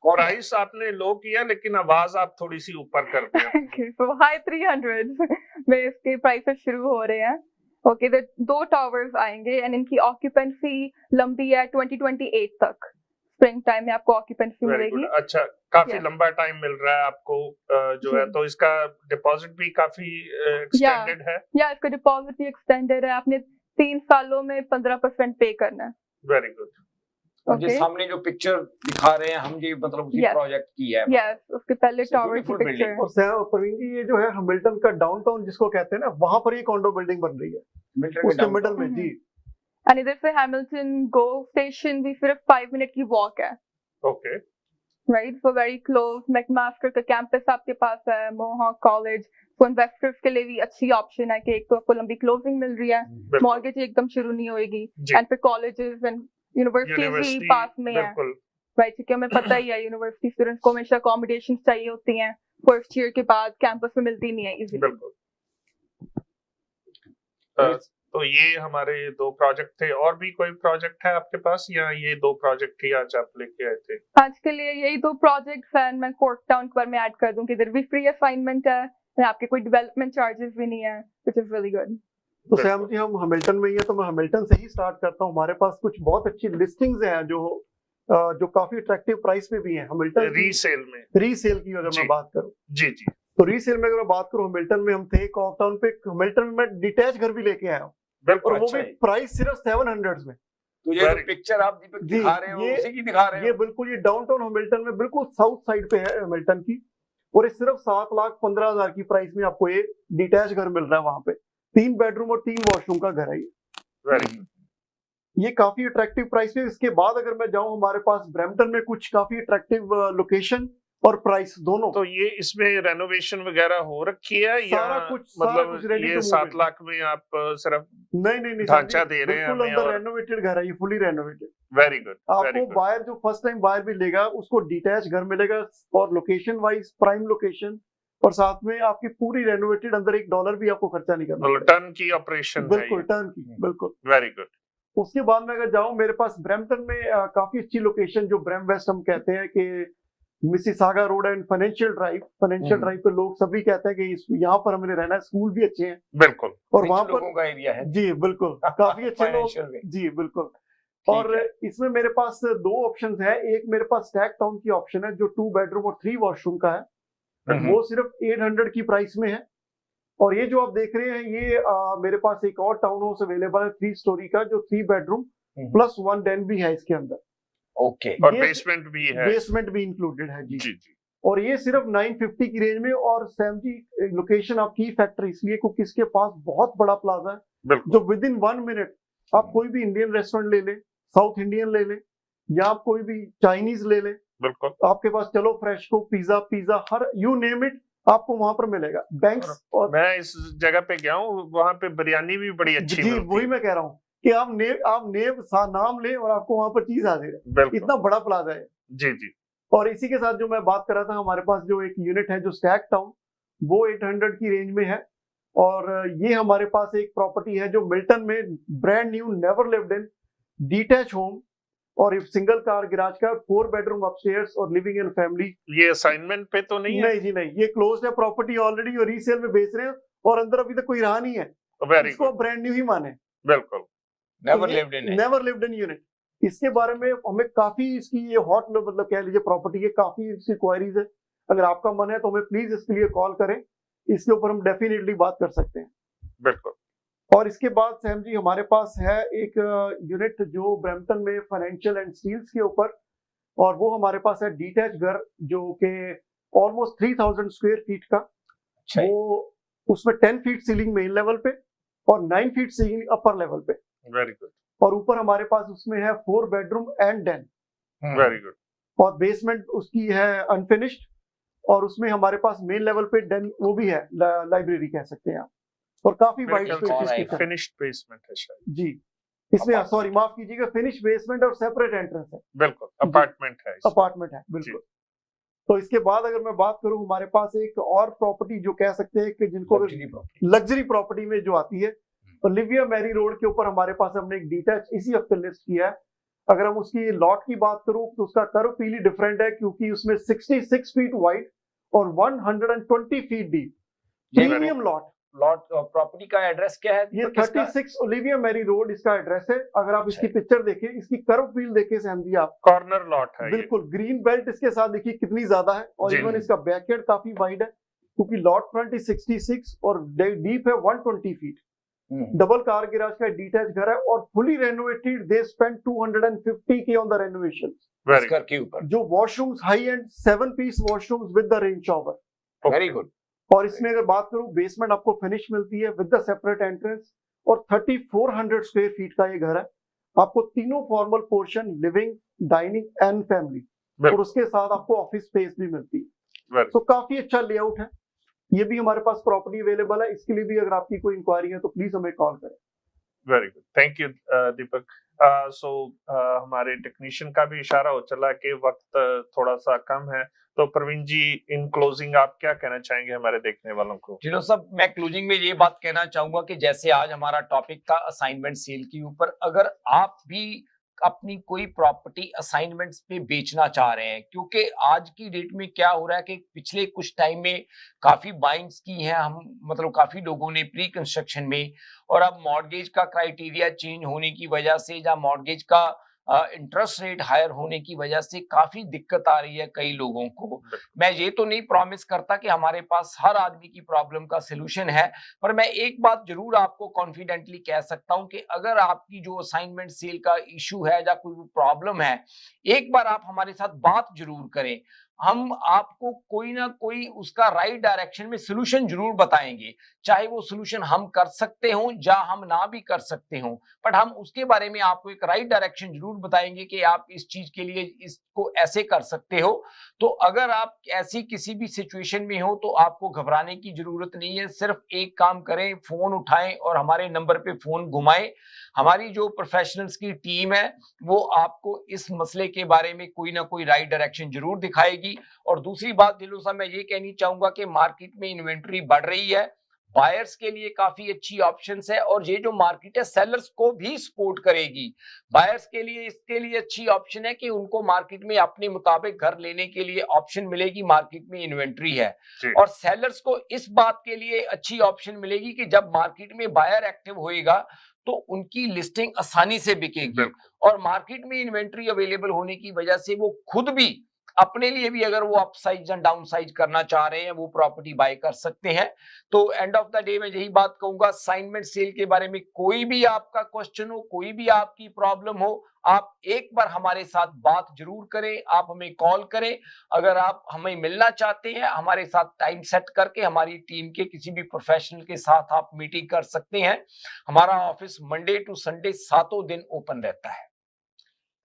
प्राइस आपने लो किया लेकिन आवाज आप थोड़ी सी ऊपर कर दिया। तो हाई 300 में इसके प्राइसेस शुरू हो रहे हैं। ओके, 2 टावर्स आएंगे एंड इनकी ऑक्यूपेंसी लंबी है 2028 तक। स्प्रिंग टाइम में आपको ऑक्यूपेंसी मिलेगी। अच्छा, काफी लंबा टाइम मिल रहा है आपको जो है। तो इसका डिपॉजिट भी काफी एक्सटेंडेड है। या इसका डिपॉजिट भी एक्सटेंडेड है। आपने 3 सालों में 15% पे करना है। Very good. और जिस सामने जो पिक्चर दिखा रहे हैं हम, ये मतलब उसी प्रोजेक्ट की है। यस, उसके पहले टावर की पिक्चर। और प्रवीण जी, ये जो है हैमिल्टन का डाउनटाउन जिसको कहते हैं ना, वहां पर ये कॉन्डो बिल्डिंग बन रही है उसके मिडल में जी। एंड इधर से हैमिल्टन गो स्टेशन भी सिर्फ 5 मिनट की वॉक है। Okay, right, so very close. McMaster का कैंपस आपके पास है, मोहॉक कॉलेज। तो इन्वेस्टर्स के लिए भी अच्छी ऑप्शन है कि एक तो आपको लंबी क्लोजिंग मिल रही है, मॉर्गेज एकदम शुरू नहीं होगी, एंड फिर कॉलेजेस एंड यूनिवर्सिटीज भी पास में है। राइट, क्योंकि हमें पता ही है यूनिवर्सिटी स्टूडेंट्स को हमेशा अकोमोडेशन चाहिए होती हैं, फर्स्ट ईयर के बाद कैंपस में मिलती नहीं है इजीली। तो ये हमारे 2 प्रोजेक्ट थे। और भी कोई प्रोजेक्ट है आपके पास या ये 2 प्रोजेक्ट ही आज आप लेके आए थे? आज के लिए यही 2 प्रोजेक्ट्स हैं। मैं कॉर्क टाउन पर मैं ऐड कर दूं कि इधर भी फ्री असाइनमेंट है, आपके कोई डेवलपमेंट चार्जेस भी नहीं है, व्हिच इज रियली गुड। तो सैम जी, हम हैमिल्टन में ही है तो मैं हैमिल्टन से ही स्टार्ट करता हूँ। हमारे पास कुछ बहुत अच्छी लिस्टिंग्स हैं जो काफी अट्रैक्टिव प्राइस में भी हैं हैमिल्टन रीसेल की अगर मैं बात करूँ। जी। तो रीसेल में अगर मैं बात करूँ, हैमिल्टन में हम थे कॉर्क टाउन पे। हैमिल्टन में मैं डिटैच घर भी लेके आया हूँ और वो भी प्राइस सिर्फ 700 में। तो ये पिक्चर आप दीपक दिखा रहे हो, उसी की दिखा रहे हो? ये बिल्कुल, ये डाउनटाउन हैमिल्टन में बिल्कुल साउथ साइड पे है हैमिल्टन की, और ये सिर्फ 7,15,000 की प्राइस में आपको ये डिटैच घर मिल रहा है। वहां पे 3 बेडरूम और 3 वॉशरूम का घर है ये। ये काफी अट्रैक्टिव प्राइस है। इसके बाद अगर मैं जाऊं, हमारे पास ब्रैम्पटन में कुछ काफी अट्रैक्टिव लोकेशन और प्राइस दोनों। तो ये इसमें रेनोवेशन वगैरह हो रखी है या मतलब ये 7 लाख में आप सिर्फ नहीं ढांचा दे रहे हैं? अंदर रेनोवेटेड घर है ये, फुली रेनोवेटेड। Very good. आपको बायर जो फर्स्ट टाइम बायर भी लेगा उसको डिटैच घर मिलेगा, और लोकेशन वाइज प्राइम लोकेशन, और साथ में आपकी पूरी रेनोवेटेड, अंदर $1 भी आपको खर्चा नहीं करना। टर्न की ऑपरेशन। बिल्कुल टर्न की, बिल्कुल। Very good. उसके बाद में अगर जाऊं, मेरे पास ब्रैम्पटन में काफी अच्छी लोकेशन जो ब्रैम वेस्ट हम कहते हैं कि Mississauga road and financial drive पे लोग सभी कहते हैं कि यहाँ पर हमें रहना है, स्कूल भी अच्छे हैं बिल्कुल, और वहाँ पर लोगों का एरिया है जी बिल्कुल काफी अच्छे लोग जी बिल्कुल। और इसमें मेरे पास 2 ऑप्शन है। एक मेरे पास स्टैक टाउन की ऑप्शन है जो 2 बेडरूम और 3 वॉशरूम का है, वो सिर्फ 800 की प्राइस में है। और ये जो आप देख रहे हैं ये मेरे पास एक और टाउन हाउस अवेलेबल है 3 स्टोरी का, जो 3 बेडरूम प्लस 1 den भी है इसके अंदर। ओके, और बेसमेंट भी है, बेसमेंट भी इंक्लूडेड है जी। जी जी। और ये सिर्फ 950 की रेंज में। और सैम जी लोकेशन आपकी फैक्टर इसलिए क्योंकि इसके पास बहुत बड़ा प्लाजा है जो विद इन 1 मिनट आप कोई भी इंडियन रेस्टोरेंट ले लें, साउथ इंडियन ले लें, या आप कोई भी चाइनीज ले लें, बिल्कुल आपके पास चलो फ्रेश को pizza her you name it आपको वहां पर मिलेगा। बैंक्स और मैं इस जगह पे गया हूँ, वहाँ पे बिरयानी भी बड़ी अच्छी जी वही मैं कह रहा हूँ कि आप नाम ले और आपको वहां पर चीज आ जाएगा, इतना बड़ा प्लाजा है जी जी। और इसी के साथ जो मैं बात कर रहा था, हमारे पास जो एक यूनिट है जो स्टैक टाउन, वो 800 की रेंज में है। और ये हमारे पास एक प्रॉपर्टी है जो मिल्टन में brand new never lived in detach home और सिंगल कार गिराज का, 4 बेडरूम अपस्टेयर्स और लिविंग इन फैमिली। ये असाइनमेंट पे तो नहीं है? नहीं जी नहीं, ये क्लोज्ड है प्रॉपर्टी ऑलरेडी और रीसेल में बेच रहे हैं और अंदर अभी तक कोई रहा नहीं है, इसको ब्रांड न्यू ही माने। बिल्कुल, नेवर लिव्ड इन यूनिट। इसके बारे में हमें काफी इसकी ये हॉट मतलब कह लीजिए प्रॉपर्टी के काफी इसकी क्वायरीज है। अगर आपका मन है तो हमें प्लीज इसके लिए कॉल करें, इसके ऊपर हम डेफिनेटली बात कर सकते हैं। बिल्कुल। और इसके बाद सैम जी हमारे पास है एक यूनिट जो ब्रैम्पटन में फाइनेंशियल एंड स्टील्स के ऊपर, और वो हमारे पास है डिटैच घर जो कि ऑलमोस्ट 3000 स्क्वायर फीट का। वो उसमें 10 फीट सीलिंग मेन लेवल पे और 9 फीट सीलिंग अपर लेवल पे। Very good. और ऊपर हमारे पास उसमें है 4 bedroom and den। Very good. और बेसमेंट उसकी है अनफिनिश्ड और उसमें हमारे पास मेन लेवल पे den वो भी है, लाइब्रेरी कह सकते हैं आप, और काफी वाइड स्पेस। फिनिश्ड बेसमेंट है शायद जी, इसमें सॉरी माफ कीजिएगा, फिनिश बेसमेंट और सेपरेट एंट्रेंस है। बिल्कुल, अपार्टमेंट है बिल्कुल। तो इसके बाद अगर मैं बात करूं, हमारे पास एक और प्रॉपर्टी जो कह सकते हैं कि जिनको लग्जरी प्रॉपर्टी में जो आती है, ओलिविया मैरी रोड के ऊपर हमारे पास हमने एक डिटैच इसी हफ्ते लिस्ट किया है। अगर हम उसकी लॉट की बात करूं तो उसका कर्व पीली डिफरेंट है क्योंकि उसमें 66 फीट वाइड और 120 feet deep premium lot property का एड्रेस क्या है? ये 36 ओलिविया मैरी रोड इसका एड्रेस है। अगर आप इसकी पिक्चर देखें, इसकी कर्व फील्ड देखें सैम जी आप, कॉर्नर लॉट है बिल्कुल। ग्रीन बेल्ट इसके साथ देखिए कितनी ज्यादा है, और इवन इसका बैकयार्ड काफी वाइड है क्योंकि लॉट फ्रंट इज 66 और डीप है 120 फीट। डबल कार गिराज का डिटैच घर है और fully renovated. They spend 250K on the renovation घर के ऊपर। जो washrooms high end 7 piece washrooms with the rain shower. Very good. और इसमें अगर बात करूं, बेसमेंट आपको फिनिश मिलती है विद द सेपरेट एंट्रेंस और 3400 स्क्वायर फीट का ये घर है। आपको तीनों formal portion, living, dining and family, और उसके साथ आपको ऑफिस स्पेस भी मिलती है। तो काफी अच्छा लेआउट है। ये भी हमारे पास प्रॉपर्टी अवेलेबल है। इसके लिए भी अगर आपकी कोई इंक्वायरी है तो प्लीज हमें कॉल करें। वेरी गुड, थैंक यू दीपक। सो हमारे टेक्नीशियन का भी इशारा हो चला कि वक्त थोड़ा सा कम है, तो प्रवीण जी इन क्लोजिंग आप क्या कहना चाहेंगे हमारे देखने वालों को? जिनो साहब, मैं क्लोजिंग में ये बात कहना चाहूंगा कि जैसे आज हमारा टॉपिक था असाइनमेंट सेल के ऊपर, अगर आप भी अपनी कोई प्रॉपर्टी असाइनमेंट्स पे बेचना चाह रहे हैं, क्योंकि आज की डेट में क्या हो रहा है कि पिछले कुछ टाइम में काफी बाइंग्स की हैं हम, मतलब काफी लोगों ने प्री कंस्ट्रक्शन में, और अब मॉर्गेज का क्राइटेरिया चेंज होने की वजह से या मॉर्गेज का इंटरेस्ट रेट हायर होने की वजह से काफी दिक्कत आ रही है कई लोगों को। मैं ये तो नहीं प्रॉमिस करता कि हमारे पास हर आदमी की प्रॉब्लम का सलूशन है, पर मैं एक बात जरूर आपको कॉन्फिडेंटली कह सकता हूं कि अगर आपकी जो असाइनमेंट सेल का इशू है या कोई प्रॉब्लम है, एक बार आप हमारे साथ बात जरूर करें। हम आपको कोई ना कोई उसका राइट डायरेक्शन में सलूशन जरूर बताएंगे, चाहे वो सलूशन हम कर सकते हों या हम ना भी कर सकते हों, बट हम उसके बारे में आपको एक राइट डायरेक्शन जरूर बताएंगे कि आप इस चीज के लिए इसको ऐसे कर सकते हो। तो अगर आप ऐसी किसी भी सिचुएशन में हो तो आपको घबराने की जरूरत नहीं है। सिर्फ एक काम करें, फोन उठाएं और हमारे नंबर पे फोन घुमाएं। हमारी जो प्रोफेशनल्स की टीम है वो आपको इस मसले के बारे में कोई ना कोई राइट डायरेक्शन जरूर दिखाएगी। और दूसरी बात दिलो साहब, मैं ये कहनी चाहूंगा कि मार्केट में इन्वेंट्री बढ़ रही है, बायर्स के लिए काफी अच्छी ऑप्शंस है, और ये जो मार्केट है सेलर्स को भी सपोर्ट करेगी। बायर्स के लिए इसके लिए अच्छी ऑप्शन है कि उनको मार्केट में अपने मुताबिक घर लेने के लिए ऑप्शन मिलेगी, मार्केट में इन्वेंट्री है। और सेलर्स को इस बात के लिए अच्छी ऑप्शन मिलेगी कि जब मार्केट में बायर एक्टिव होएगा तो उनकी लिस्टिंग आसानी से बिकेगी, और मार्केट में इन्वेंट्री अवेलेबल होने की वजह से वो खुद भी अपने लिए भी अगर वो अपसाइज या डाउनसाइज करना चाह रहे हैं वो प्रॉपर्टी बाय कर सकते हैं। तो एंड ऑफ द डे मैं यही बात कहूंगा, असाइनमेंट सेल के बारे में कोई भी आपका क्वेश्चन हो, कोई भी आपकी प्रॉब्लम हो, आप एक बार हमारे साथ बात जरूर करें, आप हमें कॉल करें। अगर आप हमें मिलना चाहते हैं, हमारे साथ टाइम सेट करके हमारी टीम के किसी भी प्रोफेशनल के साथ आप मीटिंग कर सकते हैं। हमारा ऑफिस मंडे टू संडे 7 दिन ओपन रहता है।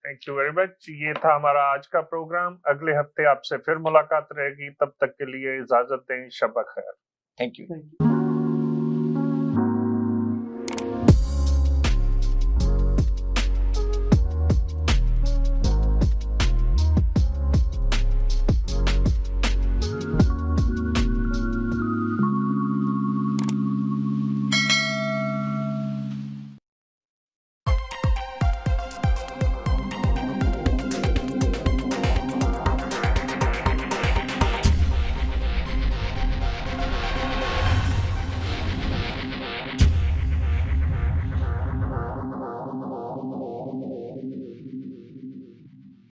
Thank you very much. ये था हमारा आज का प्रोग्राम। अगले हफ्ते आपसे फिर मुलाकात रहेगी, तब तक के लिए इजाजत दें। शब खैर। Thank you.